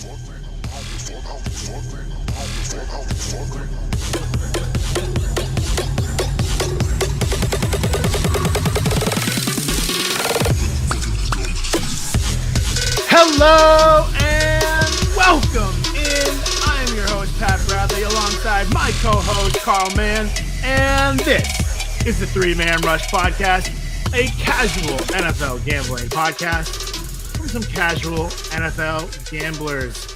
Hello and welcome in. I'm your host, Pat Bradley, alongside my co-host, Carl Mann, and this is the Three Man Rush Podcast, a casual NFL gambling podcast from some casual NFL gamblers.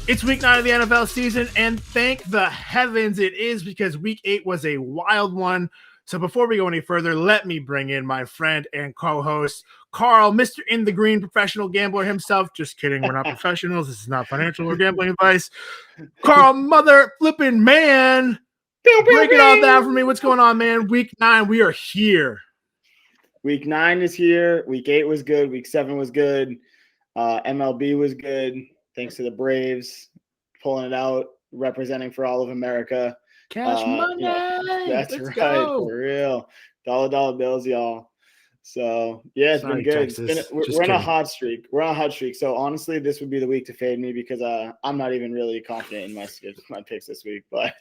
It's week 9 of the NFL season, and thank the heavens it is, because week 8 was a wild one. So before we go any further, let me bring in my friend and co-host, Carl, Mr. In the Green, professional gambler himself. Just kidding. We're not professionals. This is not financial or gambling advice. Carl, mother flipping man. Break it all down for me. What's going on, man? Week 9, we are here. Week 9 is here. Week 8 was good. Week 7 was good. MLB was good. Thanks to the Braves pulling it out, representing for all of America. Cash money. That's Let's right. Go. For real. Dollar bills, y'all. So, yeah, it's been good. We're on a hot streak. So, honestly, this would be the week to fade me because I'm not even really confident in my picks this week. But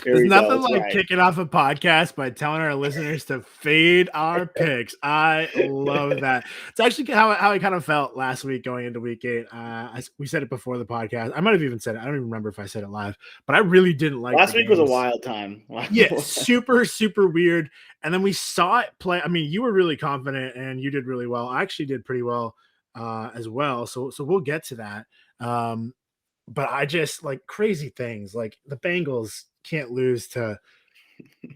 there's nothing like kicking off a podcast by telling our listeners to fade our picks. I love that. It's actually how I kind of felt last week going into week 8. We said it before the podcast. I might have even said it. I don't even remember if I said it live, but I really didn't like last week was a wild time. Yeah, super, super weird. And then we saw it play. I mean, you were really confident and you did really well. I actually did pretty well as well. So we'll get to that. But I just like crazy things. Like the Bengals can't lose to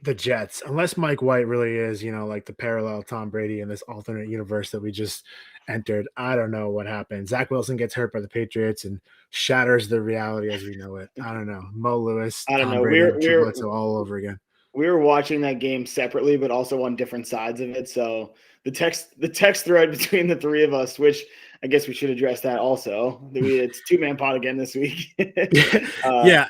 the Jets unless Mike White really is, like the parallel Tom Brady in this alternate universe that we just entered. I don't know what happened. Zach Wilson gets hurt by the Patriots and shatters the reality as we know it. I don't know. Mo Lewis, Tom Brady, we're all over again. We were watching that game separately, but also on different sides of it. So the text thread between the three of us, which I guess we should address that also. It's 2-man pod again this week. Yeah,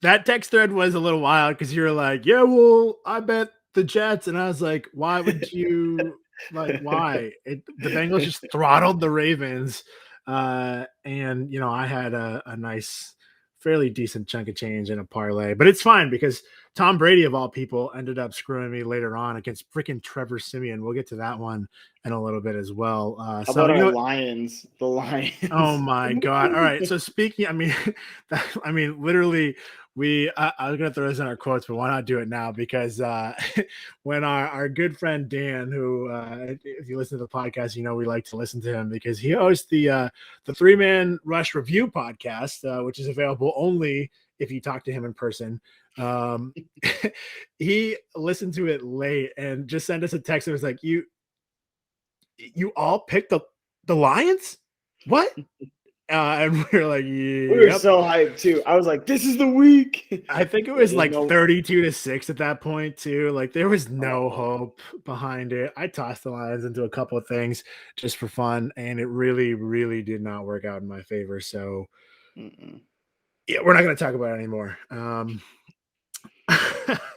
that text thread was a little wild because you were like, "Yeah, well, I bet the Jets," and I was like, "Why would you? Like, why?" The Bengals just throttled the Ravens, and I had a nice, fairly decent chunk of change in a parlay, but it's fine because Tom Brady, of all people, ended up screwing me later on against freaking Trevor Siemian. We'll get to that one in a little bit as well. How about our Lions? The Lions. Oh my God! All right. So speaking, literally, I was gonna throw this in our quotes, but why not do it now? Because when our good friend Dan, who if you listen to the podcast, we like to listen to him because he hosts the 3-Man Rush Review podcast, which is available only if you talk to him in person. He listened to it late and just sent us a text that was like, you all picked the Lions? What? And we were like, yeah. We were so hyped too. I was like, this is the week. I think it was like 32-6 at that point too. Like there was no hope behind it. I tossed the Lions into a couple of things just for fun, and it really, really did not work out in my favor. So yeah, we're not going to talk about it anymore.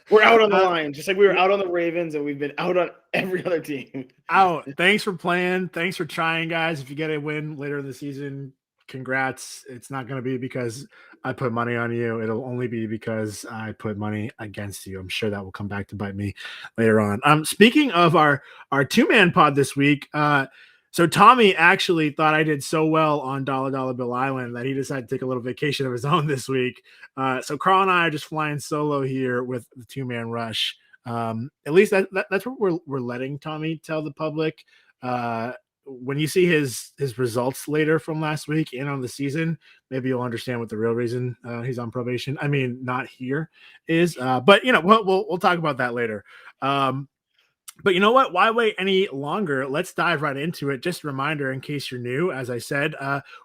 We're out on the Lions, just like we were out on the Ravens, and we've been out on every other team. Out. Thanks for playing. Thanks for trying, guys. If you get a win later in the season, congrats. It's not going to be because I put money on you. It'll only be because I put money against you. I'm sure that will come back to bite me later on. Speaking of our 2-man pod this week, so Tommy actually thought I did so well on $Dollar Bill Island that he decided to take a little vacation of his own this week. So Carl and I are just flying solo here with the 2-man rush. At least that's what we're letting Tommy tell the public. When you see his results later from last week and on the season, maybe you'll understand what the real reason he's on probation. I mean, not here is, but we'll talk about that later. But you know what? Why wait any longer? Let's dive right into it. Just a reminder, in case you're new, as I said,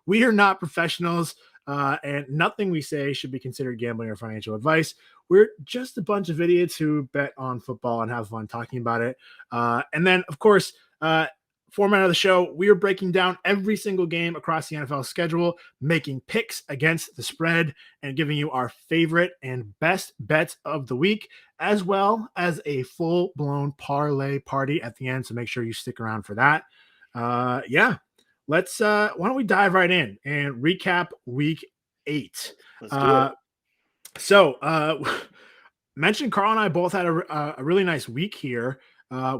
we are not professionals, and nothing we say should be considered gambling or financial advice. We're just a bunch of idiots who bet on football and have fun talking about it. And then, of course, format of the show, we are breaking down every single game across the NFL schedule, making picks against the spread, and giving you our favorite and best bets of the week, as well as a full-blown parlay party at the end. So make sure you stick around for that. let's why don't we dive right in and recap week 8? Let's do it. So mentioned Carl and I both had a really nice week here.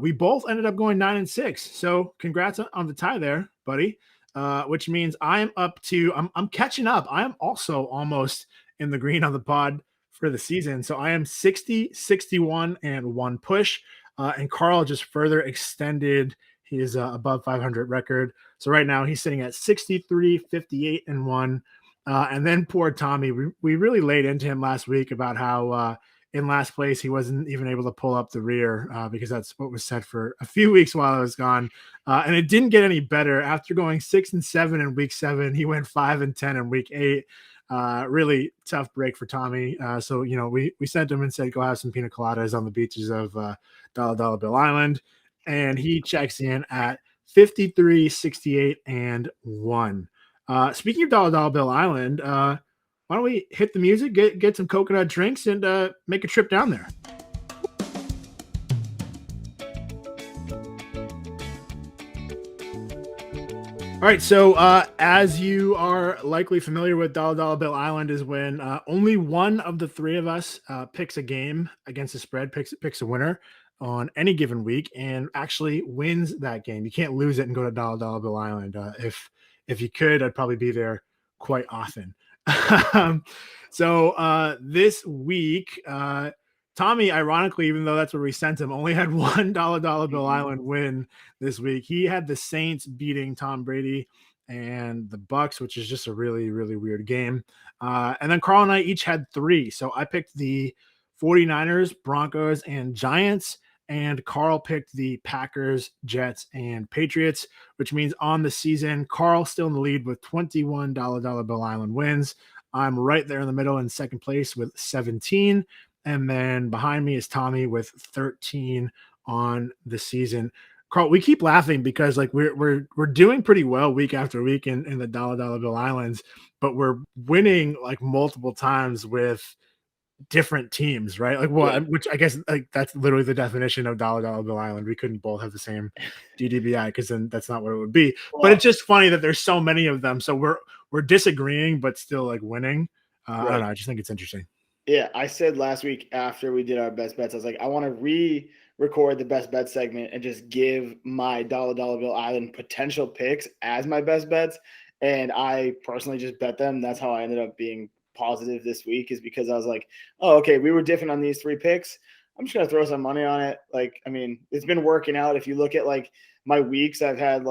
We both ended up going 9-6. So congrats on the tie there, buddy. Which means I'm catching up. I am also almost in the green on the pod for the season. So I am 60, 61, and 1 push. And Carl just further extended his above 500 record. So right now he's sitting at 63, 58, and 1. And then poor Tommy, we really laid into him last week about how in last place he wasn't even able to pull up the rear because that's what was set for a few weeks while I was gone. And it didn't get any better. After going 6-7 in week 7, he went 5-10 in week 8. Really tough break for Tommy. So, we sent him and said, go have some pina coladas on the beaches of Dollar Bill Island. And he checks in at 53, 68, and 1. Speaking of Dollar Bill Island, why don't we hit the music, get some coconut drinks, and make a trip down there? All right, so as you are likely familiar with, Dollar Bill Island is when only one of the three of us picks a game against the spread, picks a winner on any given week, and actually wins that game. You can't lose it and go to Dollar Bill Island. If you could, I'd probably be there quite often. So this week, Tommy, ironically, even though that's where we sent him, only had one Dollar Bill Island win this week. He had the Saints beating Tom Brady and the Bucks, which is just a really, really weird game. And then Carl and I each had 3. So I picked the 49ers, Broncos, and Giants. And Carl picked the Packers, Jets, and Patriots, which means on the season, Carl still in the lead with 21 Dollar Bill Island wins. I'm right there in the middle in second place with 17. And then behind me is Tommy with 13 on the season. Carl, we keep laughing because we're doing pretty well week after week in the Dollar Bill Islands, but we're winning multiple times with different teams, right? Which I guess that's literally the definition of Dollar Bill Island. We couldn't both have the same DDBI because then that's not what it would be. Well, but it's just funny that there's so many of them. So we're disagreeing, but still winning. Right. I don't know. I just think it's interesting. Yeah, I said last week after we did our best bets, I was like, I want to re-record the best bet segment and just give my Dollar Bill Island potential picks as my best bets. And I personally just bet them. That's how I ended up being positive this week, is because I was like, oh, okay, we were different on these 3 picks. I'm just going to throw some money on it. It's been working out. If you look at my weeks, I've had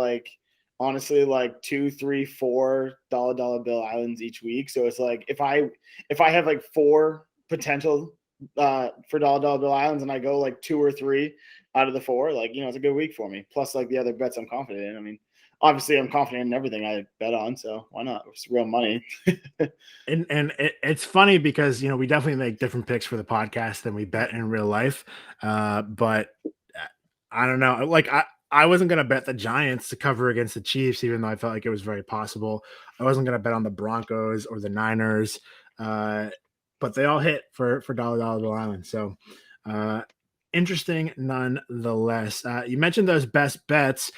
honestly 2, 3, 4 Dollar Bill Islands each week. So it's if I have 4 potential for Dollar Bill Islands and I go 2 or 3 out of the 4, it's a good week for me. Plus the other bets I'm confident in. I mean, obviously I'm confident in everything I bet on, so why not? It's real money. and it's funny because we definitely make different picks for the podcast than we bet in real life. But I don't know. I wasn't going to bet the Giants to cover against the Chiefs, even though I felt like it was very possible. I wasn't going to bet on the Broncos or the Niners, but they all hit for Dollar Bill Island. So interesting nonetheless. You mentioned those best bets.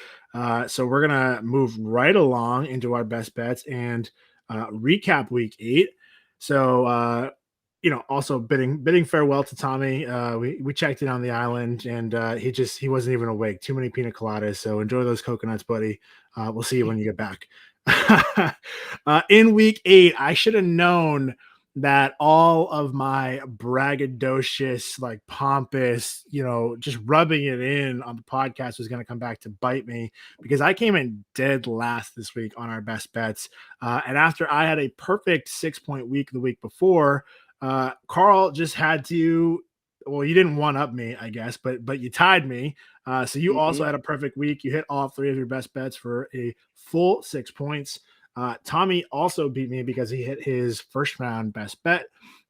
So we're going to move right along into our best bets and recap week 8. So, also bidding farewell to Tommy. We checked in on the island and he wasn't even awake. Too many pina coladas. So enjoy those coconuts, buddy. We'll see you when you get back. In week 8, I should have known that all of my braggadocious, pompous, just rubbing it in on the podcast was going to come back to bite me, because I came in dead last this week on our best bets. And after I had a perfect 6-point week the week before, Carl just had to, well, you didn't one up me, I guess, but you tied me. So you also had a perfect week. You hit all 3 of your best bets for a full 6 points. Tommy also beat me because he hit his first round best bet.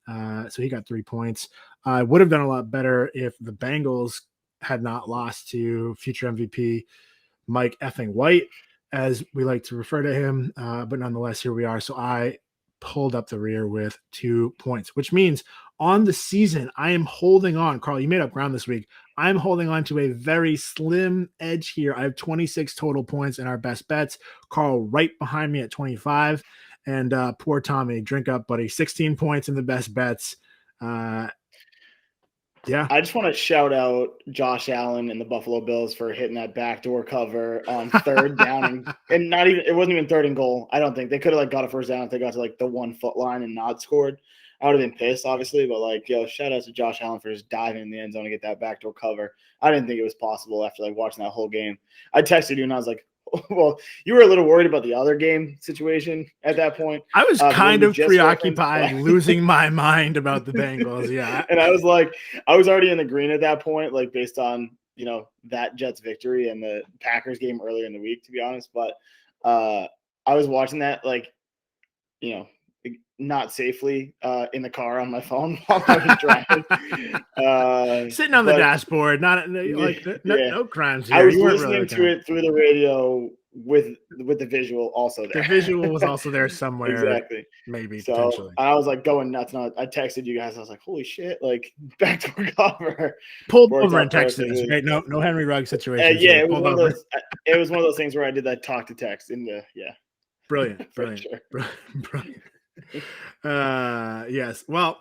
So he got 3 points. I would have done a lot better if the Bengals had not lost to future MVP Mike effing White, as we like to refer to him. But nonetheless, here we are. So I pulled up the rear with 2 points, which means on the season, I am holding on. Carl, you made up ground this week. I'm holding on to a very slim edge here. I have 26 total points in our best bets. Carl right behind me at 25. And poor Tommy, drink up, buddy. 16 points in the best bets. Yeah. I just want to shout out Josh Allen and the Buffalo Bills for hitting that backdoor cover on third down and it wasn't even third and goal. I don't think they could have got a first down if they got to the 1 foot line and not scored. I would have been pissed, obviously, but shout out to Josh Allen for just diving in the end zone to get that backdoor cover. I didn't think it was possible after watching that whole game. I texted you and I was like, well, you were a little worried about the other game situation at that point. I was kind of preoccupied losing my mind about the Bengals. Yeah. And I was already in the green at that point, based on, that Jets victory and the Packers game earlier in the week, to be honest. But I was watching that, not safely in the car on my phone while I was driving. Sitting on the dashboard, no crimes here. I was listening to it through the radio with the visual also there. The visual was also there somewhere. Exactly. Maybe, so potentially. I was going nuts. And I texted you guys. I was like, holy shit, backdoor cover. Pulled over and texted us, right? No Henry Ruggs situation. It was one of those. It was one of those things where I did that talk to text in the Brilliant. Sure. Brilliant. Yes. Well,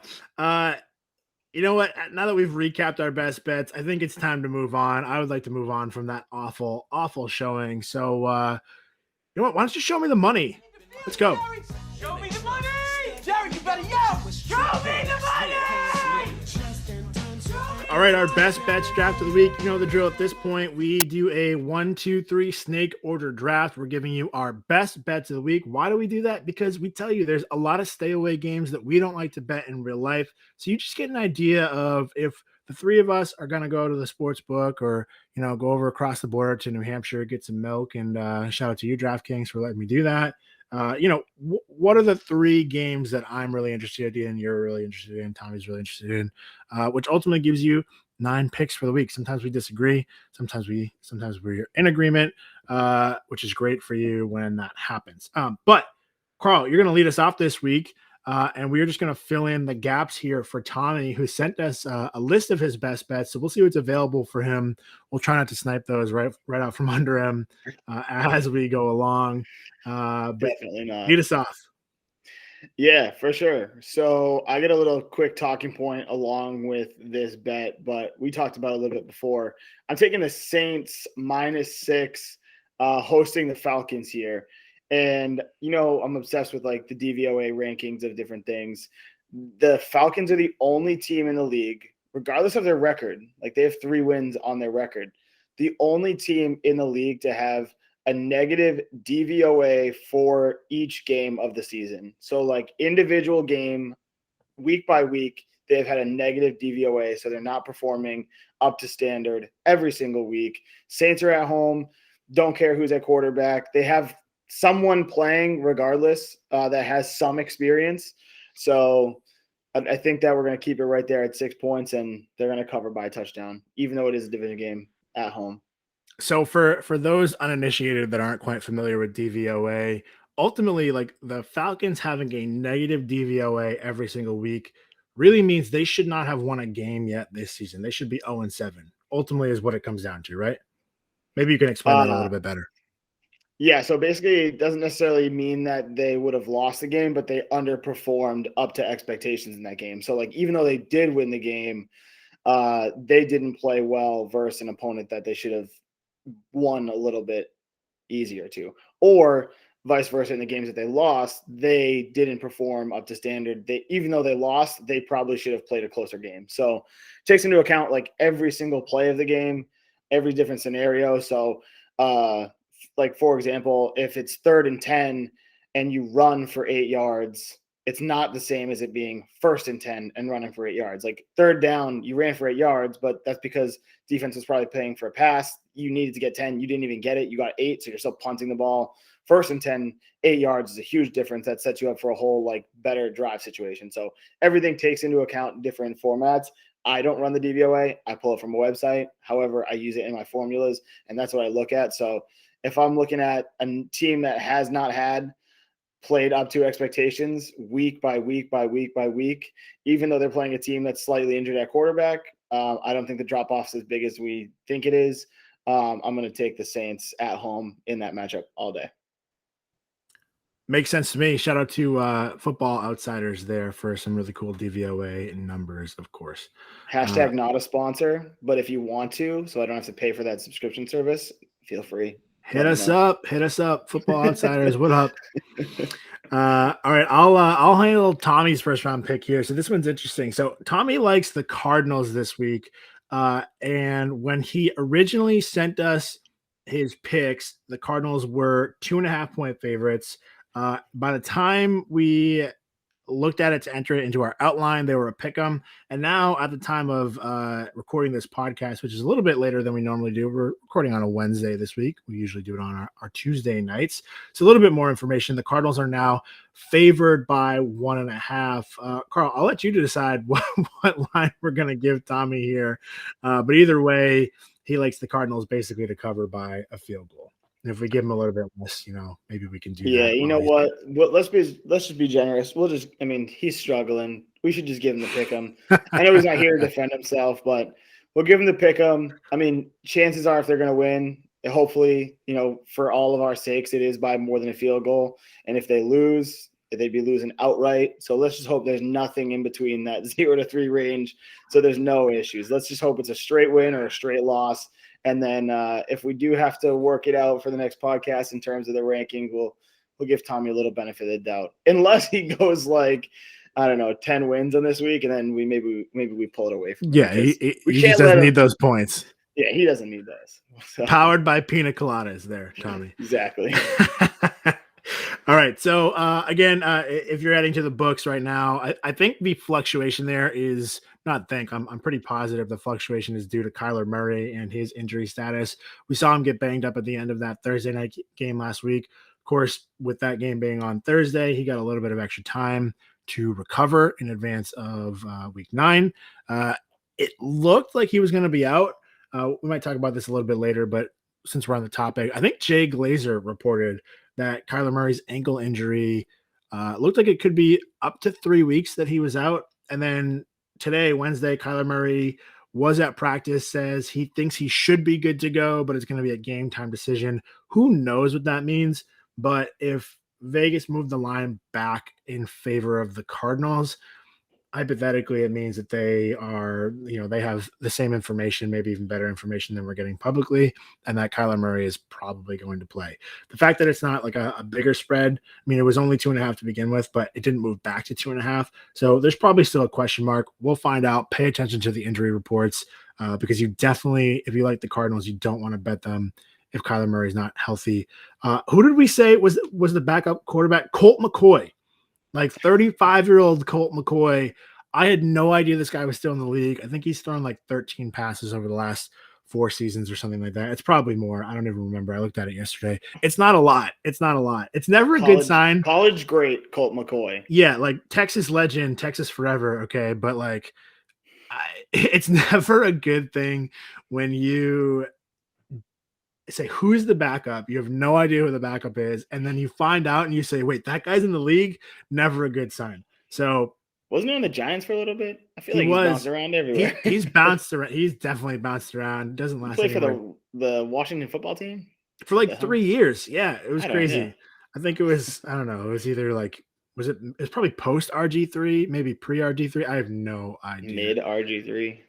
you know what? Now that we've recapped our best bets, I think it's time to move on. I would like to move on from that awful showing. So, you know what? Why don't you show me the money? Let's go. Show me the money! Jerry, you better yell! Show me the money! All right, our best bets draft of the week. You know the drill at this point. We do a 1, 2, 3 snake order draft. We're giving you our best bets of the week. Why do we do that? Because we tell you there's a lot of stay away games that we don't like to bet in real life. So you just get an idea of if the three of us are going to go to the sports book or, go over across the border to New Hampshire, get some milk, and shout out to you, DraftKings, for letting me do that. What are the 3 games that I'm really interested in, you're really interested in, Tommy's really interested in, which ultimately gives you 9 picks for the week. Sometimes we disagree. Sometimes we're in agreement, which is great for you when that happens. But Carl, you're going to lead us off this week. And we're just going to fill in the gaps here for Tommy, who sent us a list of his best bets. So we'll see what's available for him. We'll try not to snipe those right out from under him as we go along. But definitely not. Lead us off. Yeah, for sure. So I get a little quick talking point along with this bet, but we talked about it a little bit before. I'm taking the Saints -6, hosting the Falcons here. And, I'm obsessed with the DVOA rankings of different things. The Falcons are the only team in the league, regardless of their record. They have 3 wins on their record. The only team in the league to have a negative DVOA for each game of the season. So individual game, week by week, they've had a negative DVOA. So they're not performing up to standard every single week. Saints are at home. Don't care who's at quarterback. They have someone playing regardless that has some experience. So I think that we're going to keep it right there at 6 points, and they're going to cover by a touchdown, even though it is a division game at home. So for those uninitiated that aren't quite familiar with DVOA, ultimately, the Falcons having a negative DVOA every single week really means they should not have won a game yet this season. They should be 0-7. Ultimately is what it comes down to, right? Maybe you can explain that a little bit better. Yeah, so basically it doesn't necessarily mean that they would have lost the game, but they underperformed up to expectations in that game. So even though they did win the game, they didn't play well versus an opponent that they should have won a little bit easier to. Or vice versa, in the games that they lost, they didn't perform up to standard. Even though they lost, they probably should have played a closer game. So it takes into account every single play of the game, every different scenario. So for example, if it's 3rd and 10 and you run for 8 yards, it's not the same as it being 1st and 10 and running for 8 yards. 3rd down, you ran for 8 yards, but that's because defense was probably paying for a pass. You needed to get 10. You didn't even get it. You got 8, so you're still punting the ball. 1st and 10, 8 yards is a huge difference. That sets you up for a whole better drive situation. So everything takes into account different formats. I don't run the DVOA. I pull it from a website. However, I use it in my formulas, and that's what I look at. So if I'm looking at a team that has not played up to expectations week by week by week by week, even though they're playing a team that's slightly injured at quarterback, I don't think the drop-off is as big as we think it is. I'm going to take the Saints at home in that matchup all day. Makes sense to me. Shout out to Football Outsiders there for some really cool DVOA and numbers, of course. Hashtag not a sponsor, but if you want to, so I don't have to pay for that subscription service, feel free. Hit us up, Football Outsiders. What up? All right, I'll handle Tommy's first round pick here. So this one's interesting. So Tommy likes the Cardinals this week, and when he originally sent us his picks, the Cardinals were 2.5-point favorites. By the time we looked at it to enter it into our outline, they were a pick 'em. And now at the time of recording this podcast, which is a little bit later than we normally do, we're recording on a Wednesday this week. We usually do it on our Tuesday nights. So a little bit more information. The Cardinals are now favored by 1.5. Carl, I'll let you decide what line we're going to give Tommy here. But either way, he likes the Cardinals basically to cover by a field goal. And if we give him a little bit less, maybe we can do that. Yeah, you know what? Let's just be generous. He's struggling. We should just give him the pick 'em. I know he's not here to defend himself, but we'll give him the pick 'em. Chances are if they're going to win, hopefully, for all of our sakes, it is by more than a field goal. And if they lose, they'd be losing outright. So let's just hope there's nothing in between that 0 to 3 range. So there's no issues. Let's just hope it's a straight win or a straight loss. And then if we do have to work it out for the next podcast in terms of the ranking, we'll give Tommy a little benefit of the doubt, unless he goes 10 wins on this week, and then maybe we pull it away from him. Yeah, he just doesn't need those points. Yeah, he doesn't need those. So. Powered by pina coladas there, Tommy. Exactly. All right. So again, if you're adding to the books right now, I think the fluctuation there is I'm pretty positive the fluctuation is due to Kyler Murray and his injury status. We saw him get banged up at the end of that Thursday night game last week. Of course, with that game being on Thursday, he got a little bit of extra time to recover in advance of week 9. It looked like he was going to be out. We might talk about this a little bit later, but since we're on the topic, I think Jay Glazer reported that Kyler Murray's ankle injury looked like it could be up to 3 weeks that he was out. And then today, Wednesday, Kyler Murray was at practice, says he thinks he should be good to go, but it's going to be a game time decision. Who knows what that means? But if Vegas moved the line back in favor of the Cardinals, hypothetically, it means that they are, they have the same information, maybe even better information than we're getting publicly, and that Kyler Murray is probably going to play. The fact that it's not like a bigger spread, it was only 2.5 to begin with, but it didn't move back to 2.5. So there's probably still a question mark. We'll find out. Pay attention to the injury reports because you definitely, if you like the Cardinals, you don't want to bet them if Kyler Murray is not healthy. Who did we say was the backup quarterback? Colt McCoy. 35-year-old Colt McCoy. I had no idea this guy was still in the league. I think he's thrown 13 passes over the last 4 seasons or something like that. It's probably more. I don't even remember. I looked at it yesterday. It's not a lot. It's never a good sign. College great Colt McCoy. Yeah, Texas legend, Texas forever. Okay, but it's never a good thing when you say, who's the backup? You have no idea who the backup is. And then you find out and you say, wait, that guy's in the league. Never a good sign. So wasn't he on the Giants for a little bit? I feel like he's bounced around everywhere. He's bounced around. He's definitely bounced around. Doesn't last. He played for the Washington football team for 3 years. Yeah, it was crazy. Know. I think it was, I don't know. It was either it's probably post RG3, maybe pre RG3. I have no idea. Mid RG3.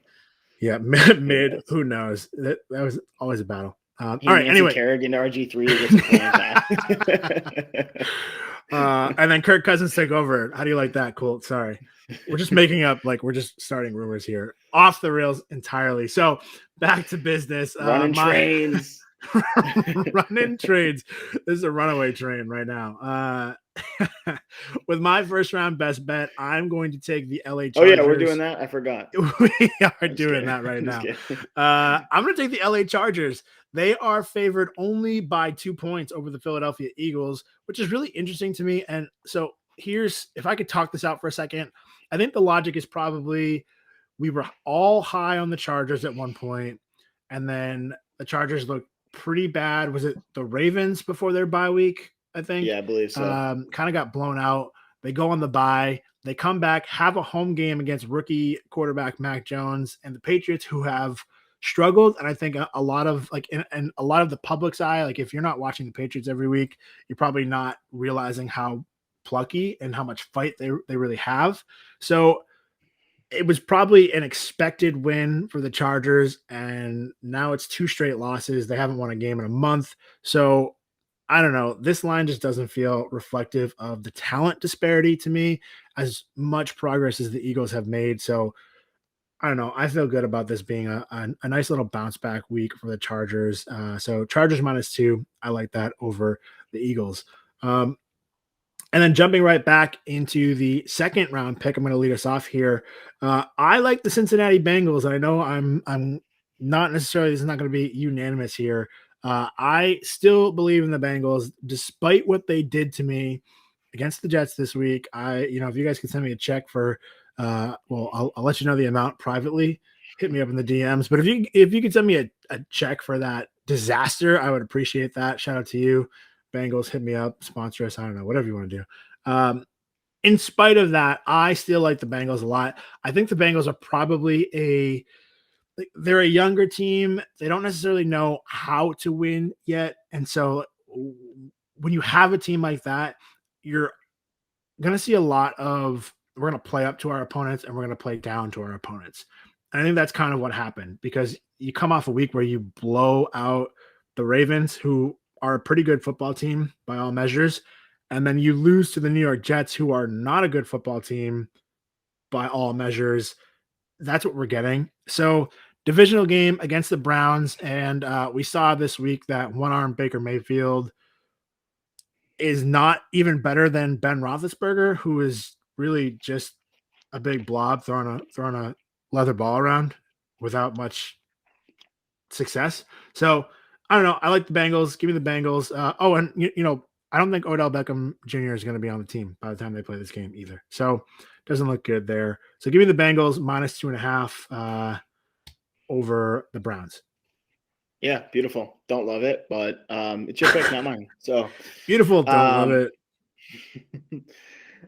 Yeah, mid. Who knows? That was always a battle. All right. Anyway, Kerrigan RG3. And then Kirk Cousins take over. How do you like that, Colt? Sorry, we're just making up. We're just starting rumors here, off the rails entirely. So back to business. Running trains. Running trains. This is a runaway train right now. With my first round best bet, I'm going to take the LA Chargers. Oh yeah, we're doing that. I forgot. We are doing that right now. I'm going to take the LA Chargers. They are favored only by 2 points over the Philadelphia Eagles, which is really interesting to me. And so if I could talk this out for a second, I think the logic is probably we were all high on the Chargers at one point, and then the Chargers looked pretty bad. Was it the Ravens before their bye week? I think. Yeah, I believe so. Kind of got blown out. They go on the bye. They come back, have a home game against rookie quarterback Mac Jones and the Patriots, who have struggled. And I think a lot of in a lot of the public's eye, like if you're not watching the Patriots every week, you're probably not realizing how plucky and how much fight they really have. So it was probably an expected win for the Chargers, and now it's 2 straight losses. They haven't won a game in a month. So I don't know. This line just doesn't feel reflective of the talent disparity to me, as much progress as the Eagles have made. So I don't know. I feel good about this being a nice little bounce back week for the Chargers. So Chargers -2. I like that over the Eagles. And then jumping right back into the second round pick, I'm going to lead us off here. I like the Cincinnati Bengals. I know I'm not necessarily, this is not going to be unanimous here. I still believe in the Bengals, despite what they did to me against the Jets this week. If you guys can send me a check for, I'll let you know the amount privately. Hit me up in the DMs. But if you could send me a check for that disaster, I would appreciate that. Shout out to you. Bengals, hit me up, sponsor us. I don't know, whatever you want to do. In spite of that, I still like the Bengals a lot. I think the Bengals are probably they're a younger team. They don't necessarily know how to win yet. And so when you have a team like that, you're going to see a lot of, we're going to play up to our opponents and we're going to play down to our opponents. And I think that's kind of what happened, because you come off a week where you blow out the Ravens, who are a pretty good football team by all measures. And then you lose to the New York Jets, who are not a good football team by all measures. That's what we're getting. So divisional game against the Browns. And we saw this week that one-armed Baker Mayfield is not even better than Ben Roethlisberger, who is really just a big blob throwing a leather ball around without much success. So I don't know. I like the Bengals. Give me the Bengals. And I don't think Odell Beckham Jr. is going to be on the team by the time they play this game either. So doesn't look good there. So give me the Bengals -2.5 over the Browns. Yeah, beautiful. Don't love it, but it's your pick, not mine. So beautiful. Don't love it.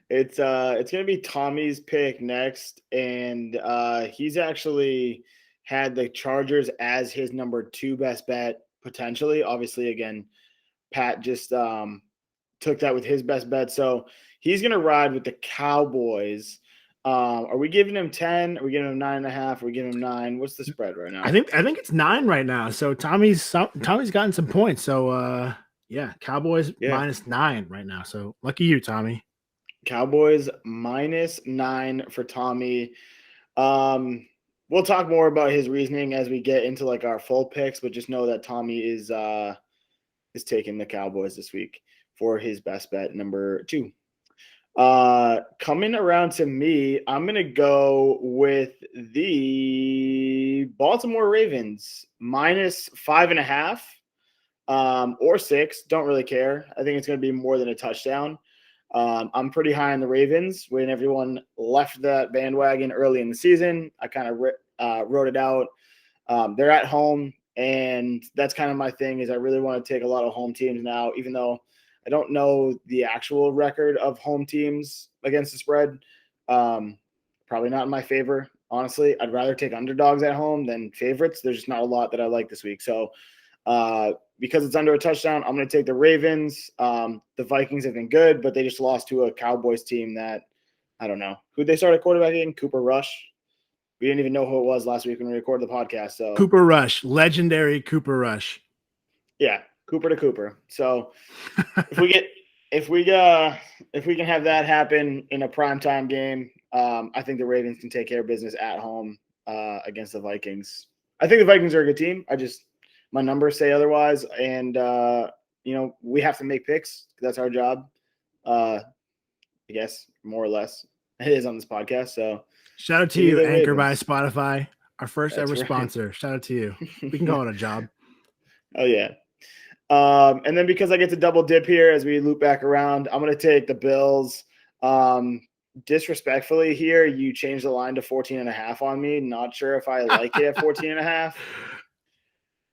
It's going to be Tommy's pick next, and he's actually had the Chargers as his number 2 best bet potentially. Obviously, again, Pat just took that with his best bet, so he's going to ride with the Cowboys. Are we giving him 10? Are we giving him 9.5? Are we giving him 9? What's the spread right now? I think it's 9 right now. So Tommy's gotten some points. So Cowboys -9 right now. So lucky you, Tommy. Cowboys -9 for Tommy. We'll talk more about his reasoning as we get into like our full picks, but just know that Tommy is taking the Cowboys this week for his best bet, number 2. Coming around to me, I'm going to go with the Baltimore Ravens -5.5 or 6. Don't really care. I think it's going to be more than a touchdown. I'm pretty high on the Ravens. When everyone left that bandwagon early in the season, I kind of wrote it out. They're at home, and that's kind of my thing, is I really want to take a lot of home teams now, even though I don't know the actual record of home teams against the spread. Probably not in my favor, honestly. I'd rather take underdogs at home than favorites. There's just not a lot that I like this week. So because it's under a touchdown, I'm going to take the Ravens. The Vikings have been good, but they just lost to a Cowboys team that, I don't know. Who'd they start at quarterback again? Cooper Rush. We didn't even know who it was last week when we recorded the podcast. So Cooper Rush, legendary Cooper Rush. Yeah, Cooper to Cooper. So if we can have that happen in a primetime game, I think the Ravens can take care of business at home against the Vikings. I think the Vikings are a good team. My numbers say otherwise, and we have to make picks. That's our job. I guess more or less it is on this podcast. So shout out to you, Anchor by Spotify, our first ever sponsor. Shout out to you. We can call it a job. Oh yeah. And then because I get to double dip here as we loop back around, I'm going to take the Bills. Disrespectfully here, you changed the line to 14.5 on me. Not sure if I like it at 14.5.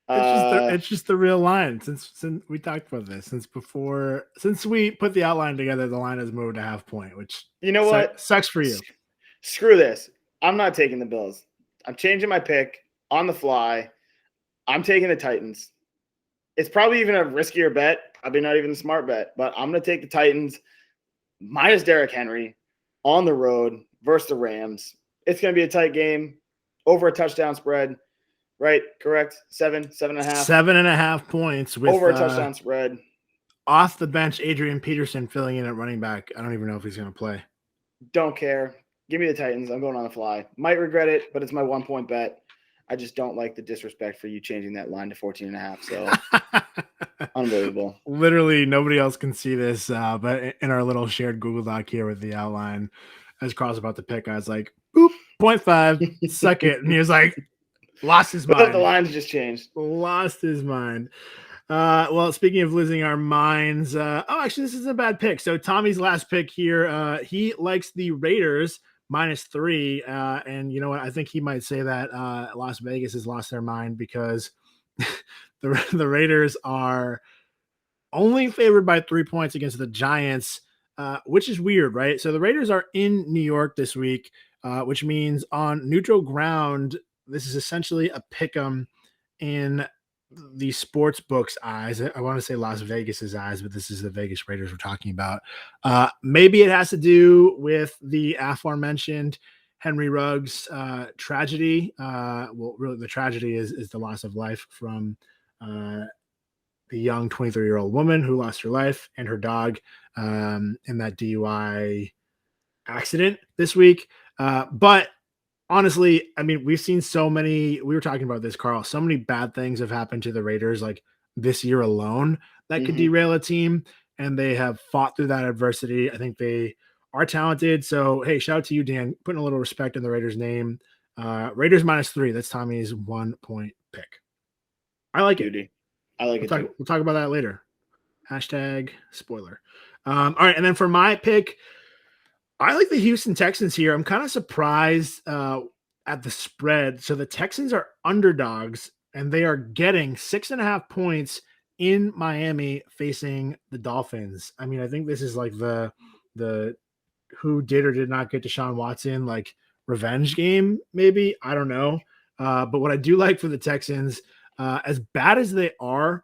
It's just the real line. Since we talked about this, since we put the outline together, the line has moved to half point, which you know what sucks for you. Screw this. I'm not taking the Bills. I'm changing my pick on the fly. I'm taking the Titans. It's probably even a riskier bet. Probably not even a smart bet, but I'm going to take the Titans minus Derrick Henry on the road versus the Rams. It's going to be a tight game, over a touchdown spread. Right, correct. 7.5. 7.5 points with over a touchdown spread. Off the bench, Adrian Peterson filling in at running back. I don't even know if he's going to play. Don't care. Give me the Titans. I'm going on the fly. Might regret it, but it's my 1 point bet. I just don't like the disrespect for you changing that line to 14.5. So unbelievable. Literally, nobody else can see this, but in our little shared Google Doc here with the outline, as Carl's about to pick, I was like, boop, 0.5, suck it. And he was like, lost his mind. The lines just changed. Lost his mind. Well, speaking of losing our minds, actually, this isn't a bad pick. So Tommy's last pick here, he likes the Raiders -3. And you know what? I think he might say that Las Vegas has lost their mind because the Raiders are only favored by 3 points against the Giants, which is weird, right? So the Raiders are in New York this week, which means on neutral ground, this is essentially a pick'em in the sports books' eyes. I want to say Las Vegas's eyes, but this is the Vegas Raiders we're talking about. Maybe it has to do with the aforementioned Henry Ruggs tragedy. Well, really, the tragedy is the loss of life from the young 23-year-old woman who lost her life and her dog in that DUI accident this week. But honestly, I mean, we've seen so many, we were talking about this, Carl, so many bad things have happened to the Raiders like this year alone that could derail a team, and they have fought through that adversity. I think they are talented. So, hey, shout out to you, Dan, putting a little respect in the Raiders name. Raiders -3. That's Tommy's 1 point pick. I like it. I like it too. We'll talk about that later. Hashtag spoiler. All right. And then for my pick, I like the Houston Texans here. I'm kind of surprised at the spread. So the Texans are underdogs, and they are getting 6.5 points in Miami facing the Dolphins. I mean, I think this is like the who did or did not get Deshaun Watson, like revenge game, maybe. I don't know. But what I do like for the Texans, as bad as they are,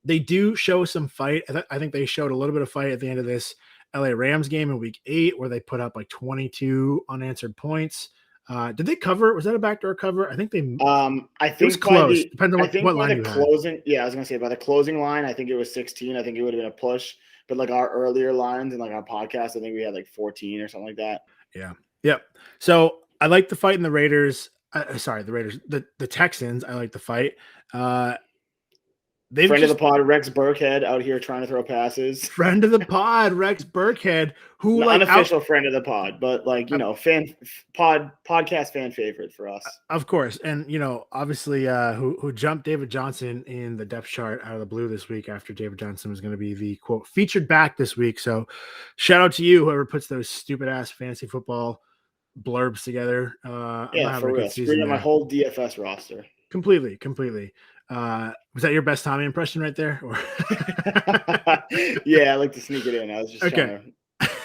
they do show some fight. I think they showed a little bit of fight at the end of this LA Rams game in week 8, where they put up like 22 unanswered points. Did they cover? Was that a backdoor cover? I think they. I think it was close. Depends on what line you closing. Had. Yeah, I was gonna say by the closing line, I think it was 16. I think it would have been a push. But like our earlier lines and like our podcast, I think we had like 14 or something like that. Yeah. Yep. So I like the fight in the Raiders. The Raiders, the Texans. I like the fight. Friend of the pod, Rex Burkhead, out here trying to throw passes. Friend of the pod, Rex Burkhead, who unofficial friend of the pod, but like podcast fan favorite for us, of course. And obviously, who jumped David Johnson in the depth chart out of the blue this week after David Johnson was going to be the quote featured back this week. So, shout out to you, whoever puts those stupid ass fantasy football blurbs together. Yeah, for real. Screwing up my whole DFS roster. Completely. Was that your best Tommy impression right there? Or? Yeah, I like to sneak it in. I was just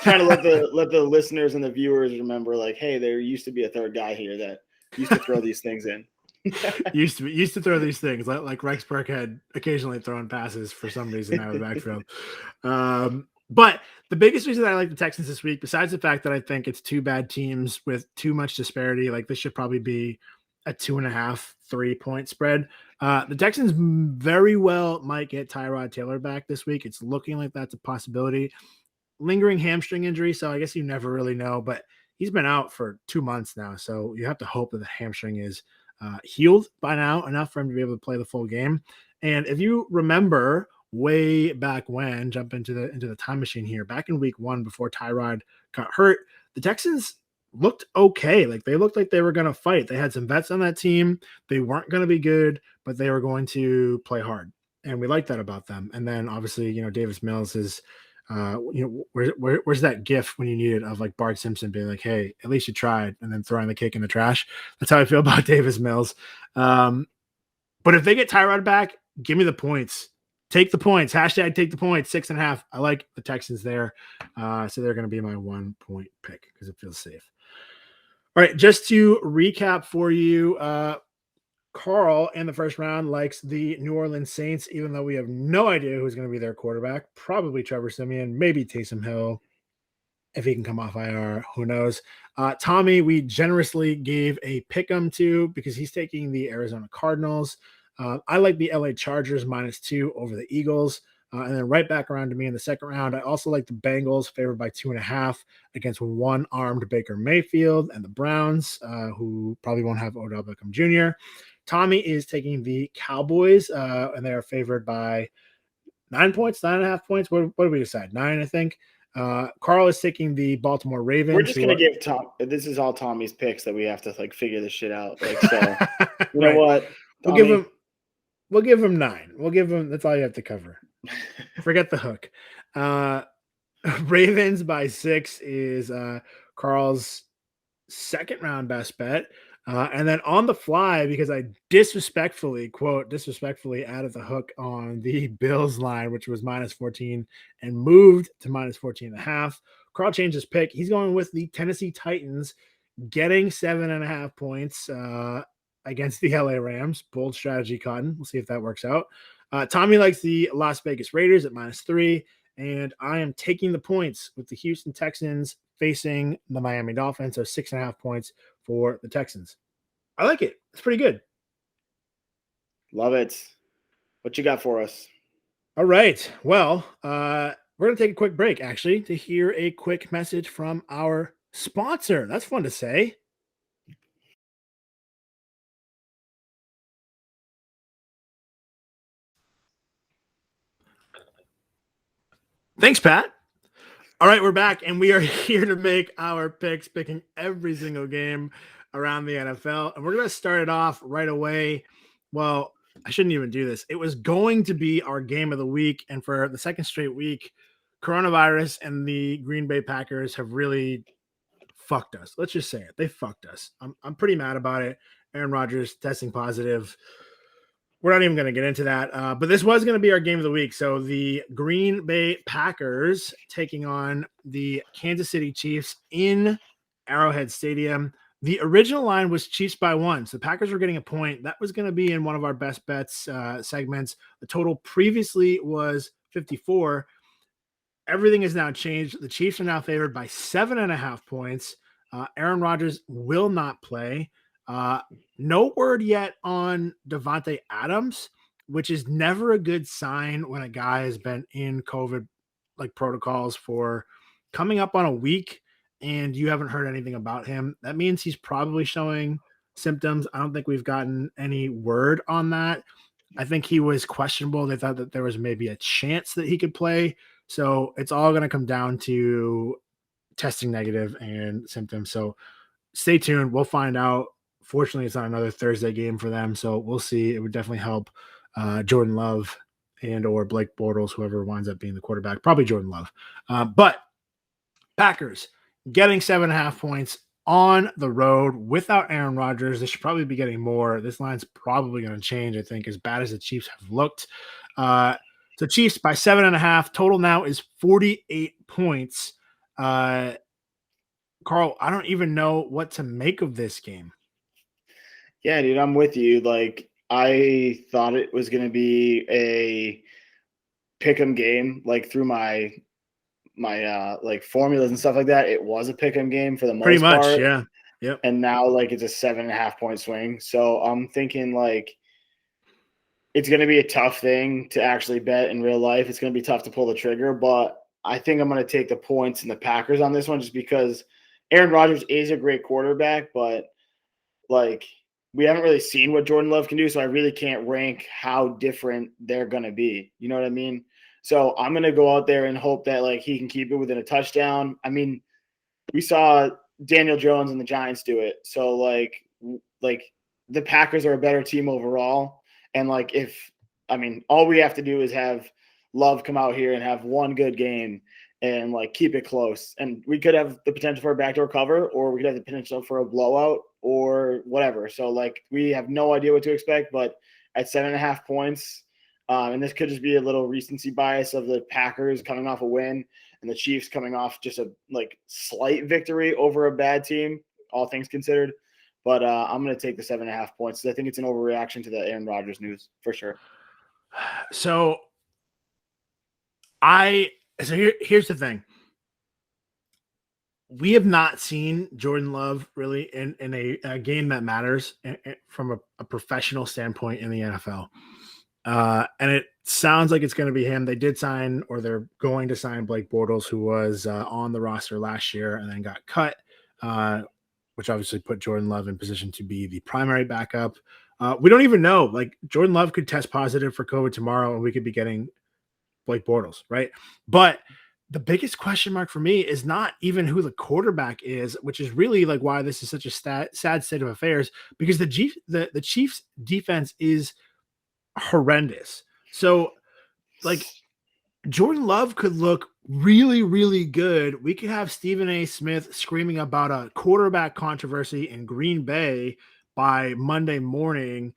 trying to let the listeners and the viewers remember, like, hey, there used to be a third guy here that used to throw these things in. used to throw these things like Rex Burkhead occasionally throwing passes for some reason out of the backfield. But the biggest reason that I like the Texans this week, besides the fact that I think it's two bad teams with too much disparity, like this should probably be a 2.5, 3 point spread. The Texans very well might get Tyrod Taylor back this week. It's looking like that's a possibility. Lingering hamstring injury, so I guess you never really know, but he's been out for 2 months now, so you have to hope that the hamstring is healed by now, enough for him to be able to play the full game. And if you remember way back when, jump into the time machine here, back in week 1 before Tyrod got hurt, the Texans looked okay. Like they looked like they were going to fight. They had some vets on that team. They weren't going to be good, but they were going to play hard. And we like that about them. And then obviously, Davis Mills is, where's that gif when you need it of like Bart Simpson being like, hey, at least you tried, and then throwing the cake in the trash. That's how I feel about Davis Mills. But But if they get Tyrod back, give me the points. Take the points. Hashtag take the points. 6.5. I like the Texans there. So they're going to be my 1 point pick because it feels safe. All right. Just to recap for you, Carl in the first round likes the New Orleans Saints, even though we have no idea who's going to be their quarterback. Probably Trevor Siemian, maybe Taysom Hill. If he can come off IR, who knows? Tommy, we generously gave a pick'em to because he's taking the Arizona Cardinals. I like the LA Chargers -2 over the Eagles. And then right back around to me in the second round. I also like the Bengals favored by 2.5 against one-armed Baker Mayfield and the Browns, who probably won't have Odell Beckham Jr. Tommy is taking the Cowboys, and they are favored by 9 points, 9.5 points. What do we decide? 9, I think. Carl is taking the Baltimore Ravens. We're just gonna give Tom. This is all Tommy's picks that we have to like figure this shit out. Like, so you know what? Tommy, We'll give him 9. We'll give him. That's all you have to cover. Forget the hook. Ravens by 6 is Carl's second round best bet. And then on the fly, because I disrespectfully added the hook on the Bills line, which was -14 and moved to -14.5. Carl changed his pick. He's going with the Tennessee Titans, getting 7.5 points against the LA Rams. Bold strategy, Cotton. We'll see if that works out. Tommy likes the Las Vegas Raiders at -3. And I am taking the points with the Houston Texans facing the Miami Dolphins. So 6.5 points for the Texans. I like it. It's pretty good. Love it. What you got for us? All right. Well, we're going to take a quick break, actually, to hear a quick message from our sponsor. That's fun to say. Thanks, Pat. All right, we're back, and we are here to make our picks, picking every single game around the NFL. And we're going to start it off right away. Well, I shouldn't even do this. It was going to be our game of the week, and for the second straight week, coronavirus and the Green Bay Packers have really fucked us. Let's just say it. They fucked us. I'm pretty mad about it. Aaron Rodgers testing positive. We're not even going to get into that, but this was going to be our game of the week. So the Green Bay Packers taking on the Kansas City Chiefs in Arrowhead Stadium. The original line was Chiefs by 1. So the Packers were getting a point. That was going to be in one of our best bets segments. The total previously was 54. Everything has now changed. The Chiefs are now favored by 7.5 points. Aaron Rodgers will not play. No word yet on Devontae Adams, which is never a good sign when a guy has been in COVID like protocols for coming up on a week and you haven't heard anything about him. That means he's probably showing symptoms. I don't think we've gotten any word on that. I think he was questionable. They thought that there was maybe a chance that he could play. So it's all going to come down to testing negative and symptoms. So stay tuned. We'll find out. Fortunately, it's not another Thursday game for them, so we'll see. It would definitely help Jordan Love and or Blake Bortles, whoever winds up being the quarterback. Probably Jordan Love. But Packers getting 7.5 points on the road without Aaron Rodgers. They should probably be getting more. This line's probably going to change, I think, as bad as the Chiefs have looked. So Chiefs by 7.5. Total now is 48 points. Carl, I don't even know what to make of this game. Yeah, dude, I'm with you. Like, I thought it was going to be a pick'em game, like through my like formulas and stuff like that. It was a pick'em game for the most part. Pretty much, yeah. Yep. And now, like, it's a 7.5 point swing. So I'm thinking, like, it's going to be a tough thing to actually bet in real life. It's going to be tough to pull the trigger, but I think I'm going to take the points and the Packers on this one just because Aaron Rodgers is a great quarterback, but, like, we haven't really seen what Jordan Love can do, so I really can't rank how different they're going to be. You know what I mean? So I'm going to go out there and hope that, like, he can keep it within a touchdown. I mean, we saw Daniel Jones and the Giants do it. So, like the Packers are a better team overall. And, like, all we have to do is have Love come out here and have one good game and, like, keep it close. And we could have the potential for a backdoor cover, or we could have the potential for a blowout or whatever. So, like, we have no idea what to expect, but at 7.5 points. And this could just be a little recency bias of the Packers coming off a win and the Chiefs coming off just a slight victory over a bad team, all things considered. But I'm going to take the 7.5 points. I think it's an overreaction to the Aaron Rodgers news for sure. So here's the thing. We have not seen Jordan Love really in a game that matters from a professional standpoint in the NFL. And it sounds like it's going to be him. They did sign, or they're going to sign, Blake Bortles, who was on the roster last year and then got cut, which obviously put Jordan Love in position to be the primary backup. We don't even know. Jordan Love could test positive for COVID tomorrow, and we could be getting Blake Bortles, right? But the biggest question mark for me is not even who the quarterback is, which is really why this is such a sad state of affairs, because the Chiefs defense is horrendous. So Jordan Love could look really, really good. We could have Stephen A. Smith screaming about a quarterback controversy in Green Bay by Monday morning.